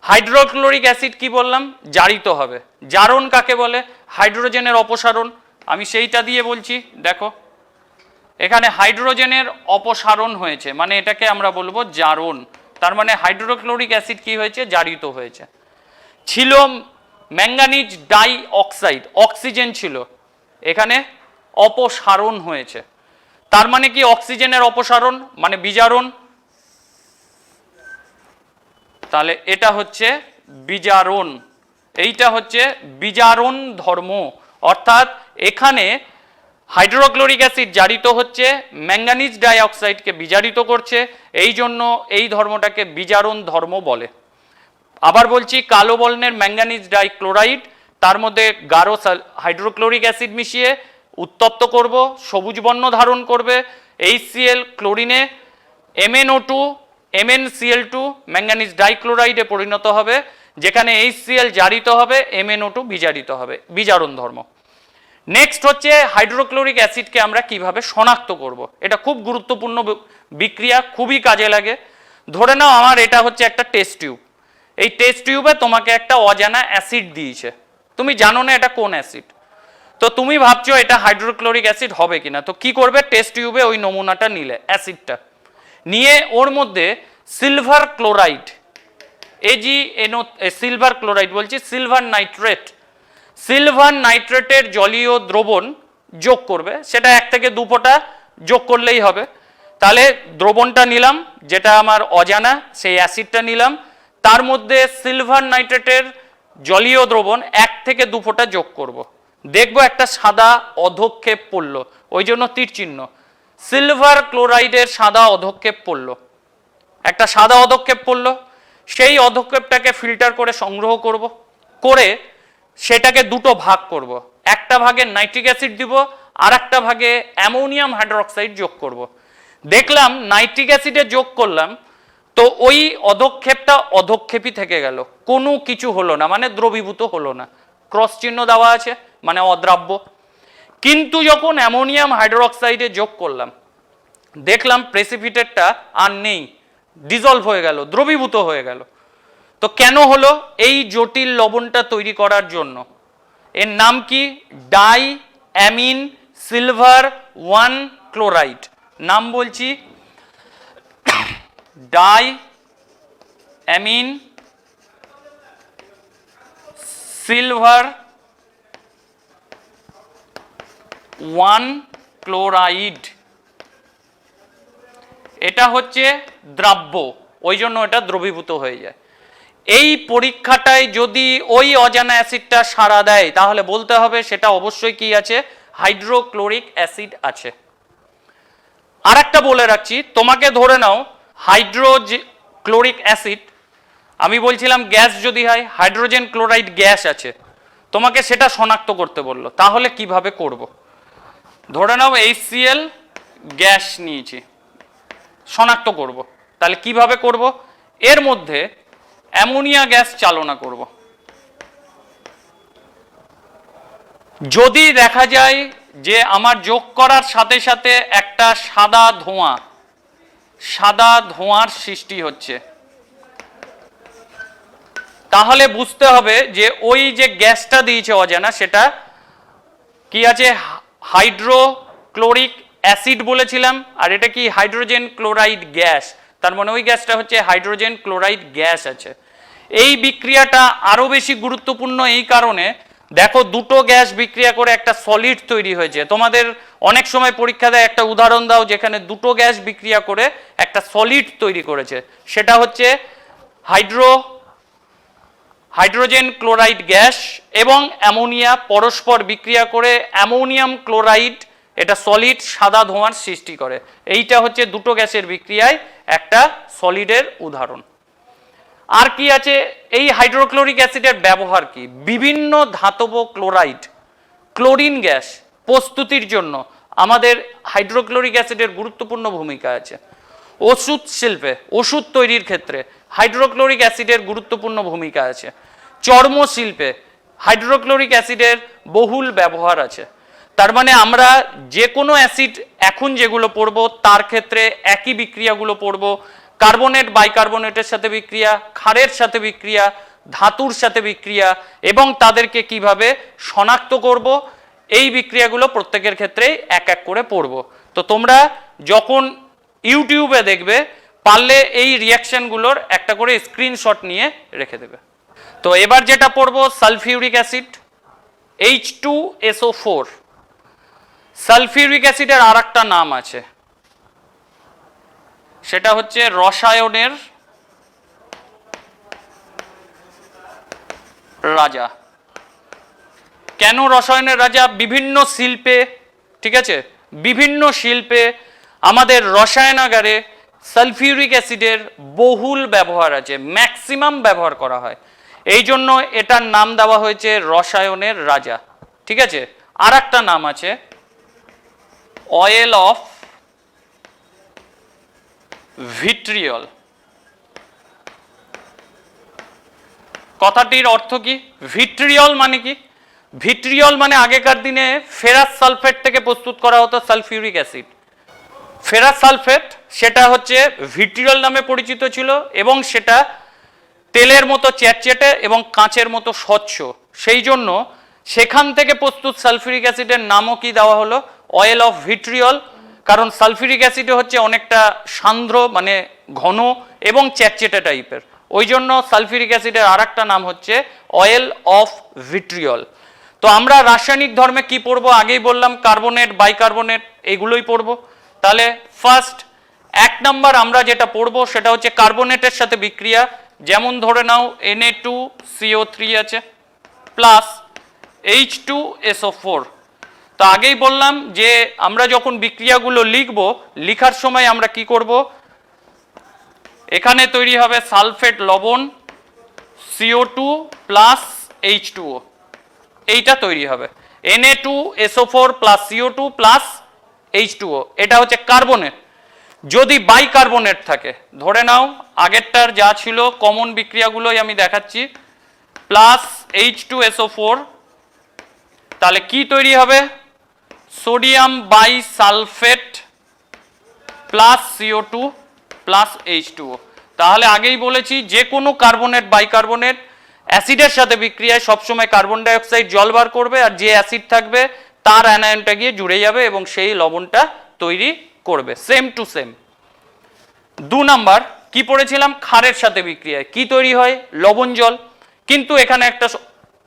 হাইড্রোক্লোরিক অ্যাসিড কি বললাম? জারিত হবে। জারণ কাকে বলে? হাইড্রোজেনের অপসারণ। আমি সেইটা দিয়ে বলছি, দেখো এখানে হাইড্রোজেনের অপসারণ হয়েছে, মানে এটাকে আমরা বলবো জারণ। তার মানে হাইড্রোক্লোরিক অ্যাসিড কি হয়েছে? জারিত হয়েছে। ছিল ম্যাঙ্গানিজ ডাই অক্সাইড, অক্সিজেন ছিল, এখানে অপসারণ হয়েছে। তার মানে কি? অক্সিজেনের অপসারণ মানে বিজারণ। তাহলে এটা হচ্ছে বিজারণ, এইটা হচ্ছে বিজারণ ধর্ম। অর্থাৎ এখানে হাইড্রোক্লোরিক অ্যাসিড জারিত হচ্ছে, ম্যাঙ্গানিজ ডাই অক্সাইডকে বিজারিত করছে, এই জন্য এই ধর্মটাকে বিজারণ ধর্ম বলে। আবার বলছি, কালো বর্ণের ম্যাঙ্গানিজ ডাই ক্লোরাইড, তার মধ্যে গাঢ় হাইড্রোক্লোরিক অ্যাসিড মিশিয়ে উত্তপ্ত করব, সবুজ বর্ণ ধারণ করবে। HCl ক্লোরিনে MnO2 MnCl2 ম্যাঙ্গানিজ ডাইক্লোরাইডে পরিণত হবে, যেখানে HCl জারিত হবে, MnO2 বিজারিত হবে, বিজারণ ধর্ম। নেক্সট হচ্ছে হাইড্রোক্লোরিক অ্যাসিডকে আমরা কিভাবে শনাক্ত করব। এটা খুব গুরুত্বপূর্ণ বিক্রিয়া, খুবই কাজে লাগে। ধরে নাও আমার এটা হচ্ছে একটা টেস্ট টিউব, এই টেস্ট টিউবে তোমাকে একটা অজানা অ্যাসিড দিয়েছে, তুমি জানো না এটা কোন অ্যাসিড, তো তুমি ভাবছো এটা হাইড্রোক্লোরিক অ্যাসিড হবে কিনা। তো কি করবে? টেস্ট টিউবে ওই নমুনাটা নিলে, অ্যাসিডটা নিয়ে ওর মধ্যে silver chloride, AgNO, silver chloride বলছি, সিলভার নাইট্রেট, সিলভার নাইট্রেটের জলীয় দ্রবণ যোগ করবে। সেটা 1 থেকে 2 ফোঁটা যোগ করলেই হবে। তাহলে দ্রবণটা নিলাম, যেটা আমার অজানা, সেই অ্যাসিডটা নিলাম, তার মধ্যে সিলভার নাইট্রেটের জলীয় দ্রবণ 1 থেকে 2 ফোঁটা যোগ করব। দেখবো একটা সাদা অধক্ষেপ পড়ল, ওই জন্য তীর চিহ্ন। সিলভার ক্লোরাইডের সাদা অধক্ষেপ পড়ল, একটা সাদা অধক্ষেপ পড়ল, সেই অধক্ষেপটাকে ফিল্টার করে সংগ্রহ করব, করে সেটাকে 2টো ভাগ করব। একটা ভাগে নাইট্রিক অ্যাসিড দিব, আর একটা ভাগে অ্যামোনিয়াম হাইড্রোক্সাইড যোগ করব। দেখলাম নাইট্রিক অ্যাসিডে যোগ করলাম, তো ওই অধক্ষেপটা অধক্ষেপই থেকে গেল, কোনো কিছু হলো না, মানে দ্রবীভূত হলো না, ক্রস চিহ্ন দেওয়া আছে, মানে অদ্রাব্য। কিন্তু যখন অ্যামোনিয়াম হাইড্রোক্সাইডে যোগ করলাম, দেখলাম প্রেসিপিটেটটা আর নেই, ডিজলভ হয়ে গেল, দ্রবীভূত হয়ে গেল। তো কেন হলো? এই জটিল লবণটা তৈরি করার জন্য। এর নাম কি? Die amine silver 1 chloride. নাম বলছি, ডাই অ্যামিন সিলভার 1 ক্লোরাইড। এটা হচ্ছে দ্রাব্য, ওই জন্য এটা দ্রবীভূত হয়ে যায়। এই পরীক্ষাটায় যদি ওই অজানা অ্যাসিডটা সাড়া দেয়, তাহলে বলতে হবে সেটা অবশ্যই কি আছে? হাইড্রোক্লোরিক অ্যাসিড আছে। আর একটা বলে রাখছি, তোমাকে ধরে নাও হাইড্রোক্লোরিক অ্যাসিড, আমি বলছিলাম গ্যাস যদি হয়, হাইড্রোজেন ক্লোরাইড গ্যাস আছে, তোমাকে সেটা শনাক্ত করতে বললো, তাহলে কিভাবে করব? ধরে নাও HCl গ্যাস নিয়েছি, শনাক্ত করব, তাহলে কিভাবে করব? এর মধ্যে অ্যামোনিয়া গ্যাস চালনা করব। যদি দেখা যায় যে আমার যোগ করার সাথে সাথে একটা সাদা ধোঁয়ার সৃষ্টি হচ্ছে, তাহলে বুঝতে হবে যে ওই যে গ্যাসটা দিয়েছে অজানা, সেটা কি আছে? হাইড্রোক্লোরিক অ্যাসিড বলেছিলাম, আর এটা কি? Hydrogen chloride gas. তার মানে ওই গ্যাসটা হচ্ছে হাইড্রোজেন ক্লোরাইড গ্যাস আছে। এই বিক্রিয়াটা আরো বেশি গুরুত্বপূর্ণ এই কারণে, দেখো দুটো গ্যাস বিক্রিয়া করে একটা সলিড তৈরি হয়েছে। তোমাদের অনেক সময় পরীক্ষা দেয়, একটা উদাহরণ দাও যেখানে দুটো গ্যাস বিক্রিয়া করে একটা সলিড তৈরি করেছে, সেটা হচ্ছে হাইড্রোজেন ক্লোরাইড গ্যাস এবং অ্যামোনিয়া পরস্পর বিক্রিয়া করে অ্যামোনিয়াম ক্লোরাইড, এটা সলিড সাদা ধোঁয়ার সৃষ্টি করে। এইটা হচ্ছে দুটো গ্যাসের বিক্রিয়ায় একটা সলিডের উদাহরণ। আর কি আছে? এই হাইড্রোক্লোরিক অ্যাসিডের ব্যবহার কি? বিভিন্ন ধাতব ক্লোরাইড, ক্লোরিন গ্যাস প্রস্তুতির জন্য আমাদের হাইড্রোক্লোরিক অ্যাসিডের গুরুত্বপূর্ণ ভূমিকা আছে। ওষুধ শিল্পে, ওষুধ তৈরির ক্ষেত্রে হাইড্রোক্লোরিক অ্যাসিডের গুরুত্বপূর্ণ ভূমিকা আছে। চর্ম শিল্পে হাইড্রোক্লোরিক অ্যাসিডের বহুল ব্যবহার আছে। তার মানে আমরা যে কোনো অ্যাসিড এখন যেগুলো পড়ব তার ক্ষেত্রে একই বিক্রিয়াগুলো পড়ব। কার্বনেট বাইকার্বনেটের সাথে বিক্রিয়া, ক্ষারের সাথে বিক্রিয়া, ধাতুর সাথে বিক্রিয়া এবং তাদেরকে কিভাবে শনাক্ত করব, এই বিক্রিয়াগুলো প্রত্যেকের ক্ষেত্রেই এক এক করে পড়ব। তো তোমরা যখন ইউটিউবে দেখবে পারলে এই রিয়াকশনগুলোর একটা করে স্ক্রিনশট নিয়ে রেখে দেবে। তো এবার যেটা পড়ব সালফিউরিক অ্যাসিড, H2SO4। সালফিউরিক অ্যাসিডের আর একটা নাম আছে, সেটা হচ্ছে রসায়নের রাজা। কেন রসায়নের রাজা? বিভিন্ন শিল্পে, ঠিক আছে, বিভিন্ন শিল্পে আমাদের রসায়নাগারে সালফিউরিক অ্যাসিডের বহুল ব্যবহার আছে, ম্যাক্সিমাম ব্যবহার করা হয়। এই জন্য এটার নাম দেওয়া হয়েছে রসায়নের রাজা, ঠিক আছে। আর একটা নাম আছে অয়েল অফ ভিট্রিয়ল। কথাটির অর্থ কি? ভিট্রিয়ল মানে কি? ভিট্রিয়ল মানে আগেকার দিনে ফেরাস সালফেট থেকে প্রস্তুত করা হতো সালফিউরিক অ্যাসিড। ফেরাস সালফেট সেটা হচ্ছে ভিট্রিয়ল নামে পরিচিত ছিল এবং সেটা তেলের মতো চ্যাটচ্যাটে এবং কাঁচের মতো স্বচ্ছ। সেই জন্য সেখান থেকে প্রস্তুত সালফিউরিক অ্যাসিডের নামও কি দেওয়া হলো? Oil of vitriol. কারণ সালফিউরিক অ্যাসিডে হচ্ছে অনেকটা সান্দ্র, মানে ঘন এবং চ্যাটচ্যাটে টাইপের। ওই জন্য সালফিউরিক অ্যাসিডের আর একটা নাম হচ্ছে অয়েল অফ ভিট্রিয়ল। তো আমরা রাসায়নিক ধর্মে কি পড়বো? আগেই বললাম কার্বনেট বাইকার্বনেট এগুলোই পড়বো। তাহলে ফার্স্ট 1 নাম্বার আমরা যেটা পড়বো সেটা হচ্ছে কার্বনেটের সাথে বিক্রিয়া। যেমন ধরে নাও Na2CO3 আছে প্লাস H2SO4। তো আগেই বললাম যে আমরা যখন বিক্রিয়াগুলো লিখব, লিখার সময় আমরা কি করব? এখানে তৈরি হবে সালফেট লবণ CO2 প্লাস H2O, এইটা তৈরি হবে Na2SO4 plus CO2 plus H2O। এটা হচ্ছে কার্বনেট। যদি বাইকার্বনেট থাকে, ধরে নাও আগেরটার যা ছিল কমন বিক্রিয়াগুলোই আমি দেখাচ্ছি, প্লাস H2SO4, তাহলে কি তৈরি হবে? Sodium bisulphate plus CO2 plus H2O। তাহলে আগেই বলেছি যে কোনো কার্বনেট বাইকার্বনেট অ্যাসিডের সাথে বিক্রিয়ায় সবসময় কার্বন ডাইঅক্সাইড জল বার করবে, আর যে অ্যাসিড থাকবে তার অ্যানায়নটা গিয়ে জুড়ে যাবে এবং সেই লবণটা তৈরি করবে, সেম টু সেম। 2 নাম্বার কি পড়েছিলাম? ক্ষারের সাথে বিক্রিয়ায় কি তৈরি হয়? লবণ জল। কিন্তু এখানে একটা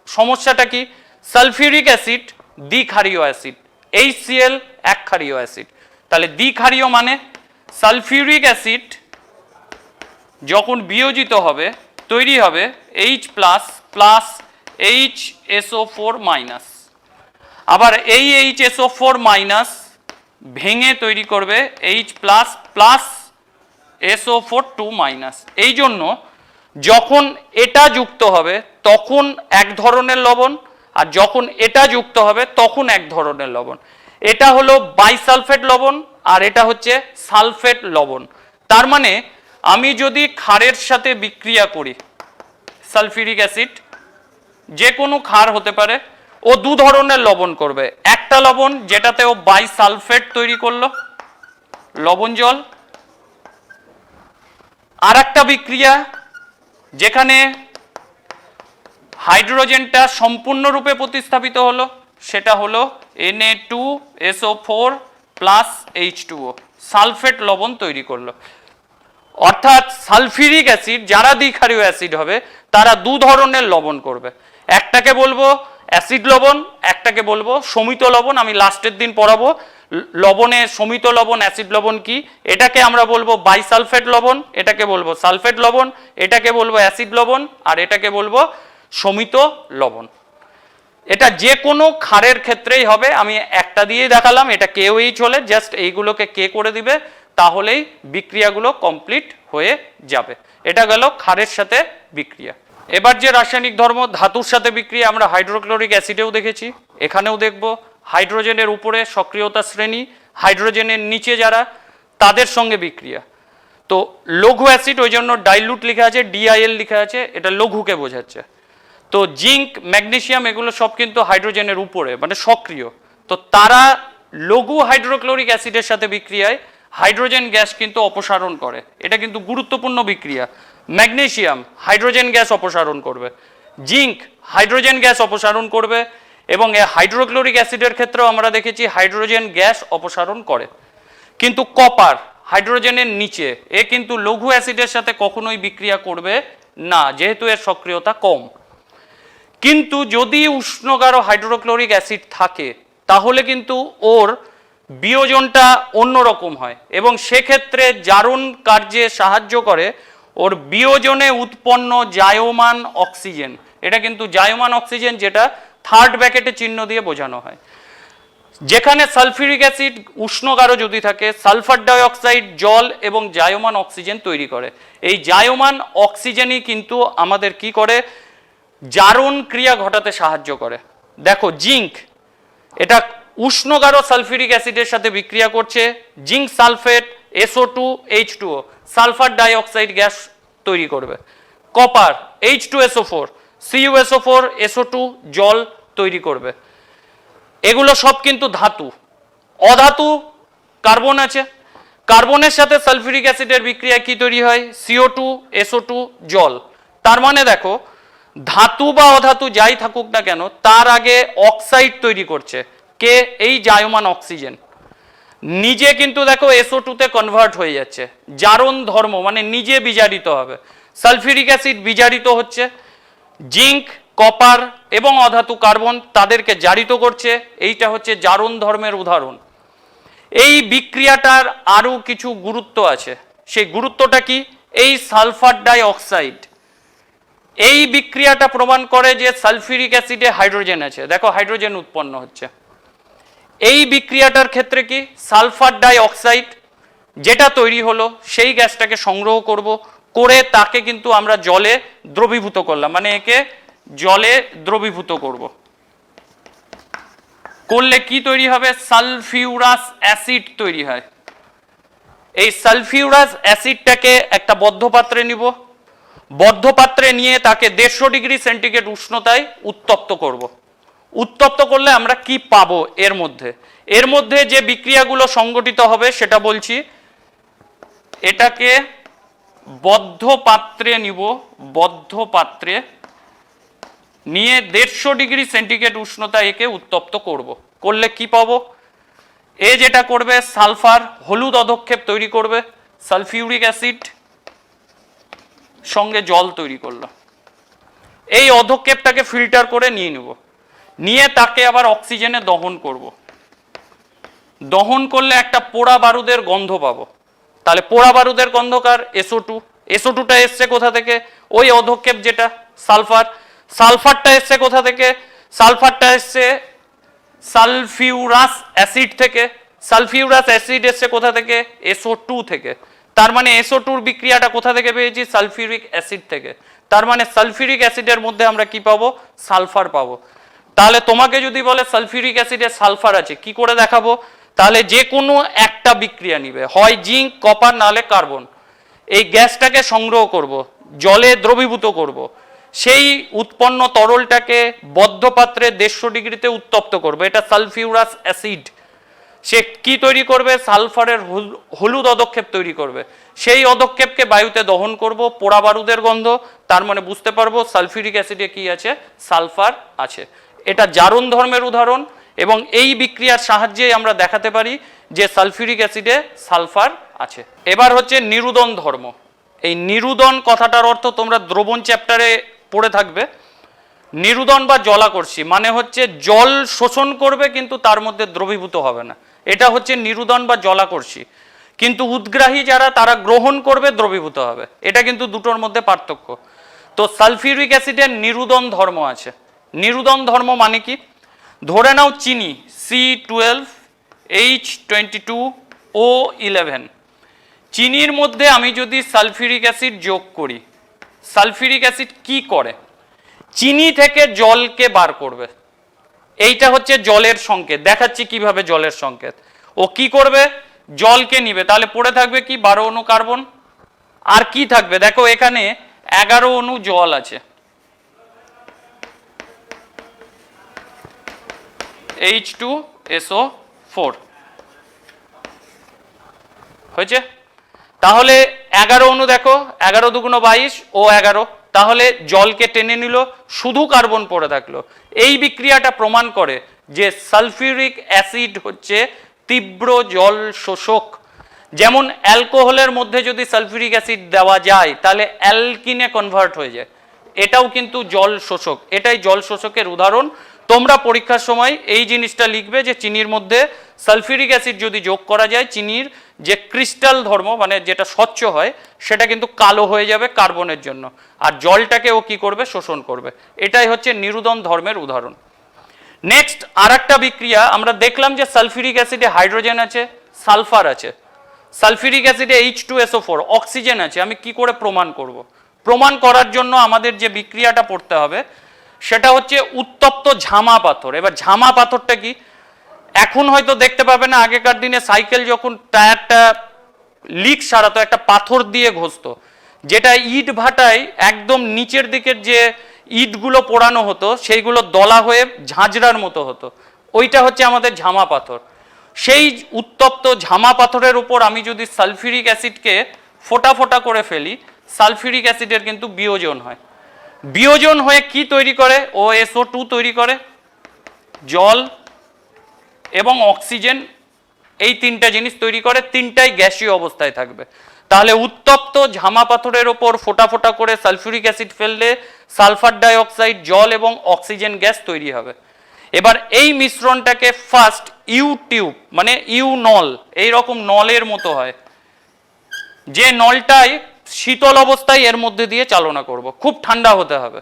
সমস্যাটা কি? সালফিউরিক অ্যাসিড দ্বিক্ষারীয় অ্যাসিড, HCl একক্ষারীয় অ্যাসিড। তাহলে দ্বিক্ষারীয় মানে সালফিউরিক অ্যাসিড যখন বিয়োজিত হবে তৈরি হবে H plus plus HSO4 minus. আবার এই HSO4 মাইনাস ভেঙে তৈরি করবে H plus plus SO4 minus. এই জন্য যখন এটা যুক্ত হবে তখন এক ধরনের লবণ, আর যখন এটা যুক্ত হবে তখন এক ধরনের লবণ। এটা হলো বাইসালফেট লবণ আর এটা হচ্ছে সালফেট লবণ। তার মানে আমি যদি ক্ষারের সাথে বিক্রিয়া করি, সালফিউরিক অ্যাসিড যে কোনো ক্ষার হতে পারে, ও 2 ধরনের লবণ করবে। একটা লবণ যেটাতে ও বাইসালফেট তৈরি করলো, লবণ জল। আর একটা বিক্রিয়া যেখানে হাইড্রোজেনটা সম্পূর্ণরূপে প্রতিস্থাপিত হলো, সেটা হলো Na2SO4 প্লাস H2O, সালফেট লবণ তৈরি করলো। অর্থাৎ সালফিউরিক অ্যাসিড যারা দ্বিক্ষারীয় অ্যাসিড হবে তারা 2 ধরনের লবণ করবে। একটাকে বলবো অ্যাসিড লবণ, একটাকে বলবো সমিত লবণ। আমি লাস্টের দিন পড়াবো লবণে সমিত লবণ অ্যাসিড লবণ কি। এটাকে আমরা বলবো বাইসালফেট লবণ, এটাকে বলবো সালফেট লবণ, এটাকে বলবো অ্যাসিড লবণ, আর এটাকে বলবো সমিত লবণ। এটা যে কোনো ক্ষারের ক্ষেত্রেই হবে। আমি একটা দিয়েই দেখালাম, এটা কেউই চলে, জাস্ট এইগুলোকে কে করে দিবে, তাহলেই বিক্রিয়াগুলো কমপ্লিট হয়ে যাবে। এটা গেল ক্ষারের সাথে বিক্রিয়া। এবার যে রাসায়নিক ধর্ম ধাতুর সাথে বিক্রিয়া আমরা হাইড্রোক্লোরিক অ্যাসিডেও দেখেছি, এখানেও দেখব। হাইড্রোজেনের উপরে সক্রিয়তা শ্রেণী, হাইড্রোজেনের নিচে যারা, তাদের সঙ্গে বিক্রিয়া। তো লঘু অ্যাসিড, ওই জন্য ডাইলুট লেখা আছে, ডিআইএল লেখা আছে, এটা লঘুকে বোঝাচ্ছে। তো জিঙ্ক, ম্যাগনেসিয়াম এগুলো সব কিন্তু হাইড্রোজেনের উপরে, মানে সক্রিয়। তো তারা লঘু হাইড্রোক্লোরিক অ্যাসিডের সাথে বিক্রিয়ায় হাইড্রোজেন গ্যাস কিন্তু অপসারণ করে। এটা কিন্তু গুরুত্বপূর্ণ বিক্রিয়া। ম্যাগনেসিয়াম হাইড্রোজেন গ্যাস অপসারণ করবে, জিঙ্ক হাইড্রোজেন গ্যাস অপসারণ করবে, এবং এই হাইড্রোক্লোরিক অ্যাসিডের ক্ষেত্রেও আমরা দেখেছি হাইড্রোজেন গ্যাস অপসারণ করে। কিন্তু কপার হাইড্রোজেনের নিচে, এ কিন্তু লঘু অ্যাসিডের সাথে কখনোই বিক্রিয়া করবে না, যেহেতু এর সক্রিয়তা কম। কিন্তু যদি উষ্ণগার হাইড্রোক্লোরিক অ্যাসিড থাকে, তাহলে কিন্তু ওর বিয়োজনটা অন্যরকম হয়, এবং সেক্ষেত্রে জারণ কার্যে সাহায্য করে ওর বিয়োজনে উৎপন্ন জায়মান অক্সিজেন। এটা কিন্তু জায়মান অক্সিজেন, যেটা থার্ড ব্র্যাকেটে চিহ্ন দিয়ে বোঝানো হয়। যেখানে সালফিউরিক অ্যাসিড উষ্ণগার যদি থাকে, সালফার ডাইঅক্সাইড জল এবং জায়মান অক্সিজেন তৈরি করে। এই জায়মান অক্সিজেনই কিন্তু আমাদের কি করে, জারণ ক্রিয়া ঘটাতে সাহায্য করে। দেখো জিঙ্ক, এটা উষ্ণগার সালফিউরিক অ্যাসিডের সাথে বিক্রিয়া করছে, zinc sulphate SO2 H2O sulphur dioxide gas তৈরি করবে। কপার H2SO4 CuSO4 SO2 জল তৈরি করবে। এগুলো সব কিন্তু ধাতু। অধাতু কার্বন আছে, কার্বনের সাথে সালফিউরিক অ্যাসিডের বিক্রিয়া কি তৈরি হয়, CO2 SO2 জল। তার মানে দেখো, ধাতু বা অধাতু যাই থাকুক না কেন, তার আগে অক্সাইড তৈরি করছে কে, এই জায়মান অক্সিজেন। নিজে কিন্তু দেখো SO2 তে কনভার্ট হয়ে যাচ্ছে, জারণ ধর্ম মানে নিজে বিজারিত হবে। সালফিউরিক অ্যাসিড বিজারিত হচ্ছে, জিঙ্ক, কপার এবং অধাতু কার্বন তাদেরকে জারিত করছে। এইটা হচ্ছে জারণ ধর্মের উদাহরণ। এই বিক্রিয়াটার আরও কিছু গুরুত্ব আছে। সেই গুরুত্বটা কি, এই সালফার ডাই অক্সাইড এই বিক্রিয়াটা প্রমাণ করে যে সালফিউরিক অ্যাসিডে হাইড্রোজেন আছে। দেখো হাইড্রোজেন উৎপন্ন হচ্ছে। এই বিক্রিয়াটার ক্ষেত্রে কি, সালফার ডাই অক্সাইড যেটা তৈরি হলো, সেই গ্যাসটাকে সংগ্রহ করব, করে তাকে কিন্তু আমরা জলে দ্রবীভূত করলাম, মানে একে জলে দ্রবীভূত করব। করলে কি তৈরি হবে, সালফিউরাস অ্যাসিড তৈরি হয়। এই সালফিউরাস অ্যাসিডটাকে একটা বদ্ধ পাত্রে নিব, বদ্ধ পাত্রে নিয়ে তাকে 150 ডিগ্রি সেন্টিগ্রেড উষ্ণতায় উত্তপ্ত করব। উত্তপ্ত করলে আমরা কি পাবো, এর মধ্যে যে বিক্রিয়াগুলো সংগঠিত হবে সেটা বলছি। এটাকে বদ্ধ পাত্রে নিব, বদ্ধ পাত্রে নিয়ে 150 ডিগ্রি সেন্টিগ্রেড উষ্ণতায় একে উত্তপ্ত করব। করলে কি পাবো, এ যেটা করবে সালফার হলুদ অধক্ষেপ তৈরি করবে, সালফিউরিক অ্যাসিড সঙ্গে জল তৈরি করলো। এই অধক্ষেপটাকে ফিল্টার করে নিয়ে নেব, নিয়ে তাকে আবার অক্সিজেনে দহন করব। দহন করলে একটা পোড়া বারুদের গন্ধ পাবো। তাহলে পোড়া বারুদের গন্ধকার SO2, SO2টা এসছে কোথা থেকে, ওই অধক্ষেপ যেটা সালফার। সালফারটা এসছে কোথা থেকে, সালফারটা এসছে সালফিউরাস অ্যাসিড থেকে। সালফিউরাস অ্যাসিড এসছে কোথা থেকে, SO2 থেকে। তার মানে SO2-র বিক্রিয়াটা কোথা থেকে পেয়েছি, সালফিউরিক অ্যাসিড থেকে। তার মানে সালফিউরিক অ্যাসিডের মধ্যে আমরা কি পাবো, সালফার পাবো। তাহলে তোমাকে যদি বলে সালফিউরিক অ্যাসিডে সালফার আছে, কি করে দেখাবো, তাহলে যে কোনো একটা বিক্রিয়া নিবে, হয় জিঙ্ক, কপার, নাহলে কার্বন। এই গ্যাসটাকে সংগ্রহ করব, জলে দ্রবীভূত করব, সেই উৎপন্ন তরলটাকে বদ্ধ পাত্রে 150 ডিগ্রিতে উত্তপ্ত করবে। এটা সালফিউরাস অ্যাসিড। সে কি তৈরি করবে, সালফারের হলুদ অধক্ষেপ তৈরি করবে। সেই অধক্ষেপকে বায়ুতে দহন করব, পোড়া বারুদের গন্ধ। তার মানে বুঝতে পারবো সালফিউরিক অ্যাসিডে কি আছে, সালফার আছে। এটা জারণ ধর্মের উদাহরণ, এবং এই বিক্রিয়ার সাহায্যে আমরা দেখাতে পারি যে সালফিউরিক অ্যাসিডে সালফার আছে। এবার হচ্ছে নিরুদন ধর্ম। এই নিরুদন কথাটার অর্থ তোমরা দ্রবণ চ্যাপ্টারে পড়ে থাকবে। নিরুদন বা জলাকর্ষী মানে হচ্ছে জল শোষণ করবে কিন্তু তার মধ্যে দ্রবীভূত হবে না, এটা হচ্ছে নিরুদন বা জলাকর্ষী। কিন্তু উদ্গ্রাহী যারা, তারা গ্রহণ করবে, দ্রবীভূত হবে। এটা কিন্তু দুটোর মধ্যে পার্থক্য। তো সালফিউরিক অ্যাসিডের নিরুদন ধর্ম আছে। নিরুদন ধর্ম মানে কি? ধরে নাও চিনি C12H22O11, চিনির মধ্যে আমি যদি সালফিউরিক অ্যাসিড যোগ করি, সালফিউরিক অ্যাসিড কি করে? চিনি থেকে জলকে বার করবে। এইটা হচ্ছে জলের সংকেত, দেখাচ্ছি কিভাবে জলের সংকেত। ও কি করবে? জলকে নিবে, তাহলে পড়ে থাকবে কি 12 অণু কার্বন, আর কি থাকবে দেখো এখানে 11 অণু জল আছে, H2SO4 হয়েছে। তাহলে 11 অণু দেখো, 11 দুগুণ 22 ও 11, তাহলে জলকে টেনে নিল, শুধু কার্বন পড়ে থাকলো। এই বিক্রিয়াটা প্রমাণ করে যে সালফিউরিক অ্যাসিড হচ্ছে তীব্র জল শোষক। যেমন অ্যালকোহলের মধ্যে যদি সালফিউরিক অ্যাসিড দেওয়া যায় তাহলে অ্যালকিনে কনভার্ট হয়ে যায়, এটাও কিন্তু জল শোষক। এটাই জল শোষকের উদাহরণ। তোমরা পরীক্ষার সময় এই জিনিসটা লিখবে যে চিনির মধ্যে সালফিউরিক অ্যাসিড যদি যোগ করা যায়, চিনির যে ক্রিস্টাল ধর্ম মানে যেটা স্বচ্ছ হয় সেটা কিন্তু কালো হয়ে যাবে কার্বনের জন্য, আর জলটাকে ও কি করবে? শোষণ করবে। এটাই হচ্ছে নিরুদন ধর্মের উদাহরণ। নেক্সট আরেকটা বিক্রিয়া আমরা দেখলাম যে সালফিউরিক অ্যাসিডে হাইড্রোজেন আছে, সালফার আছে, সালফিউরিক অ্যাসিডে H2SO4 অক্সিজেন আছে। আমি কি করে প্রমাণ করব? প্রমাণ করার জন্য আমাদের যে বিক্রিয়াটা পড়তে হবে সেটা হচ্ছে উত্তপ্ত ঝামা পাথর। এবার ঝামা পাথরটা কি? এখন হয়তো দেখতে পাবে না, আগেকার দিনে সাইকেল যখন টায়ারটা লিক সারাতো একটা পাথর দিয়ে ঘষতো, যেটা ইট ভাটায় একদম নিচের দিকের যে ইটগুলো পোড়ানো হতো সেইগুলো দলা হয়ে ঝাঁঝরার মতো হতো, ওইটা হচ্ছে আমাদের ঝামা পাথর। সেই উত্তপ্ত ঝামা পাথরের উপর আমি যদি সালফিউরিক অ্যাসিডকে ফোঁটা ফোঁটা করে ফেলি, সালফিউরিক অ্যাসিডের কিন্তু বিয়োজন হয়। বিয়োজন হয়ে কি তৈরি করে? OSO2 তৈরি করে, জল এবং অক্সিজেন, এই তিনটা জিনিস তৈরি করে, তিনটাই গ্যাসীয় অবস্থায় থাকবে। তাহলে উত্তপ্ত ঝামা পাথরের ওপর ফোঁটা ফোঁটা করে সালফিউরিক অ্যাসিড ফেললে সালফার ডাইঅক্সাইড, জল এবং অক্সিজেন গ্যাস তৈরি হবে। এবার এই মিশ্রণটাকে ফার্স্ট ইউ টিউব মানে ইউ নল, এইরকম নলের মতো হয়, যে নলটাই শীতল অবস্থায় এর মধ্যে দিয়ে চালনা করব, খুব ঠান্ডা হতে হবে।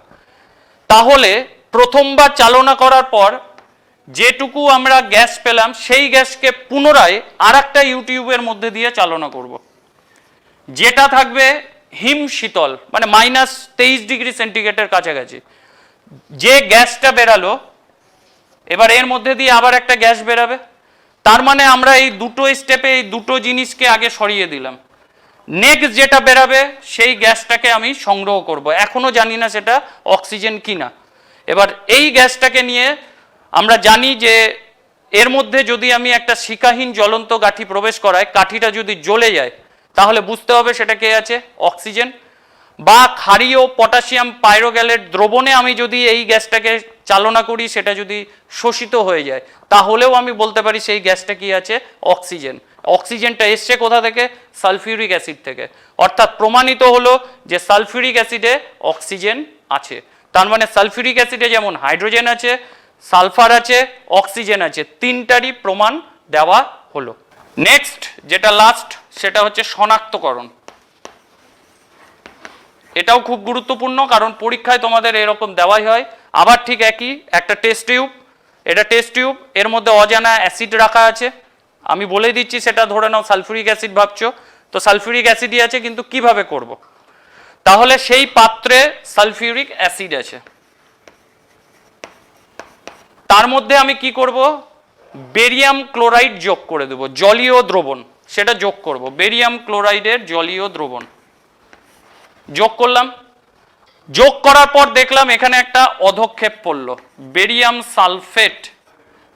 তাহলে প্রথমবার চালনা করার পর যেটুকু আমরা গ্যাস পেলাম সেই গ্যাসকে পুনরায় আর একটা ইউটিউবের মধ্যে দিয়ে চালনা করব, যেটা থাকবে হিম শীতল মানে -23°C কাছাকাছি। যে গ্যাসটা বেরালো এবার এর মধ্যে দিয়ে আবার একটা গ্যাস বেরাবে, তার মানে আমরা এই দুটো স্টেপে এই দুটো জিনিসকে আগে সরিয়ে দিলাম। নেক্সট যেটা বেরাবে সেই গ্যাসটাকে আমি সংগ্রহ করব, এখনো জানি না সেটা অক্সিজেন কিনা। এবার এই গ্যাসটাকে নিয়ে আমরা জানি যে এর মধ্যে যদি আমি একটা শিখাহীন জ্বলন্ত কাঠি প্রবেশ করাই, কাঠিটা যদি জ্বলে যায় তাহলে বুঝতে হবে সেটা কে আছে? অক্সিজেন। বা ক্ষারীয় পটাশিয়াম পাইরোগ্যালেট দ্রবণে আমি যদি এই গ্যাসটাকে চালনা করি, সেটা যদি শোষিত হয়ে যায় তাহলেও আমি বলতে পারি সেই গ্যাসটা কি আছে? অক্সিজেন। অক্সিজেনটা এসছে কোথা থেকে? সালফিউরিক অ্যাসিড থেকে। অর্থাৎ প্রমাণিত হলো যে সালফিউরিক অ্যাসিডে অক্সিজেন আছে। তার মানে সালফিউরিক অ্যাসিডে যেমন হাইড্রোজেন আছে, সালফার আছে, অক্সিজেন আছে, তিনটারই প্রমাণ দেওয়া হলো। নেক্সট যেটা লাস্ট সেটা হচ্ছে শনাক্তকরণ। এটাও খুব গুরুত্বপূর্ণ, কারণ পরীক্ষায় তোমাদের এরকম দেওয়াই হয়। আবার ঠিক একই, একটা টেস্ট টিউব, এটা টেস্ট টিউব, এর মধ্যে অজানা অ্যাসিড রাখা আছে। আমি বলে দিচ্ছি, সেটা ধরে নাও সালফিউরিক অ্যাসিড ভাবছো, তো সালফিউরিক অ্যাসিডই আছে, কিন্তু কিভাবে করব? তাহলে সেই পাত্রে সালফিউরিক অ্যাসিড আছে, তার মধ্যে আমি কি করব? বেরিয়াম ক্লোরাইড যোগ করে দেব, জলীয় দ্রবণ, সেটা যোগ করব, বেরিয়াম ক্লোরাইডের জলীয় দ্রবণ যোগ করলাম। যোগ করার পর দেখলাম এখানে একটা অধক্ষেপ পড়ল, বেরিয়াম সালফেট,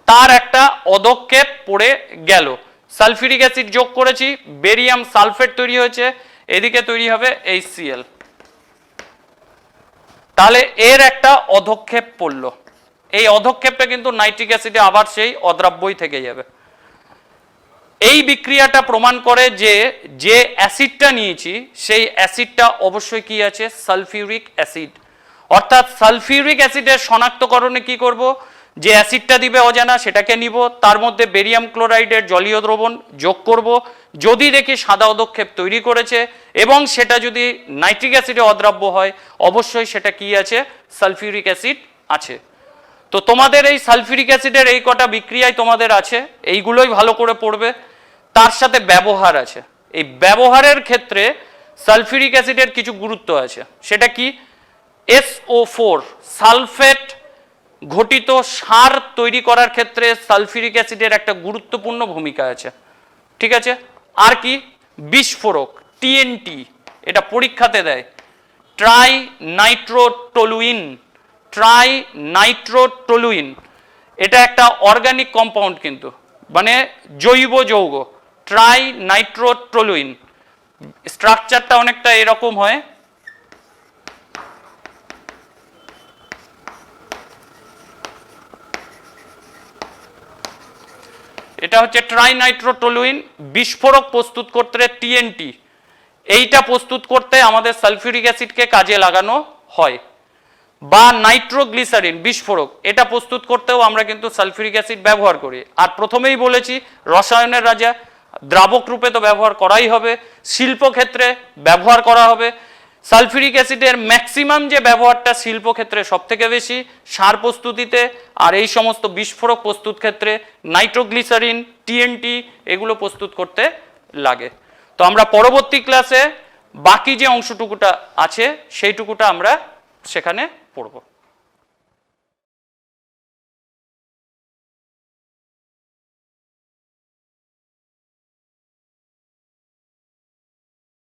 তার একটা অধক্ষেপ পড়ে গেল। সালফিউরিক অ্যাসিড যোগ করেছি, বেরিয়াম সালফেট তৈরি হয়েছে, এদিকে তৈরি হবে HCl, তাহলে এর একটা অধক্ষেপ পড়ল। এই অধক্ষেপটা কিন্তু নাইট্রিক অ্যাসিডে আবার সেই অদ্রাব্যই থেকে যাবে। এই বিক্রিয়াটা প্রমাণ করে যে যে অ্যাসিডটা নিয়েছি সেই অ্যাসিডটা অবশ্যই কি আছে? Sulphuric acid. অর্থাৎ সালফিউরিক অ্যাসিডের শনাক্তকরণে কি করব? যে অ্যাসিডটা দিবে অজানা সেটাকে নিব, তার মধ্যে বেরিয়াম ক্লোরাইডের জলীয় দ্রবণ যোগ করব, যদি দেখি সাদা অধক্ষেপ তৈরি করেছে এবং সেটা যদি নাইট্রিক অ্যাসিডে অদ্রাব্য হয় অবশ্যই সেটা কি আছে? সালফিউরিক অ্যাসিড আছে। তো তোমাদের এই সালফিউরিক অ্যাসিডের এই কটা বিক্রিয়ায় তোমাদের আছে, এইগুলোই ভালো করে পড়বে। তার সাথে ব্যবহার আছে। এই ব্যবহারের ক্ষেত্রে সালফিউরিক অ্যাসিডের কিছু গুরুত্ব আছে। সেটা কি? SO4 সালফেট ঘটিত সার তৈরি করার ক্ষেত্রে সালফিউরিক অ্যাসিডের একটা গুরুত্বপূর্ণ ভূমিকা আছে। ঠিক আছে? আর কি? বিস্ফোরক TNT, এটা পরীক্ষাতে দেয়। ট্রাই নাইট্রোটলুইন, ট্রাই নাইট্রোটলুইন, এটা একটা অর্গানিক কম্পাউন্ড, কিন্তু মানে জৈব যৌগ। ট্রাই নাইট্রোটলুইন স্ট্রাকচারটা অনেকটা এরকম হয়। এটা হচ্ছে ট্রাইনাইট্রোটলুইন। বিস্ফোরক প্রস্তুত করতে TNT, এইটা প্রস্তুত করতে আমাদের সালফিউরিক অ্যাসিডকে কাজে লাগানো হয়। বা নাইট্রোগ্লিসারিন বিস্ফোরক, এটা প্রস্তুত করতেও আমরা কিন্তু সালফিউরিক অ্যাসিড ব্যবহার করি। আর প্রথমেই বলেছি রসায়নের রাজা, দ্রাবক রূপে তো ব্যবহার করাই হবে, শিল্পক্ষেত্রে ব্যবহার করা হবে। সালফিউরিক অ্যাসিডের ম্যাক্সিমাম যে ব্যবহারটা শিল্পক্ষেত্রে সব থেকে বেশি, সার প্রস্তুতিতে, আর এই সমস্ত বিস্ফোরক প্রস্তুত ক্ষেত্রে নাইট্রোগ্লিসারিন TNT এগুলো প্রস্তুত করতে লাগে। তো আমরা পরবর্তী ক্লাসে বাকি যে অংশটুকুটা আছে সেইটুকুটা আমরা সেখানে পড়ব।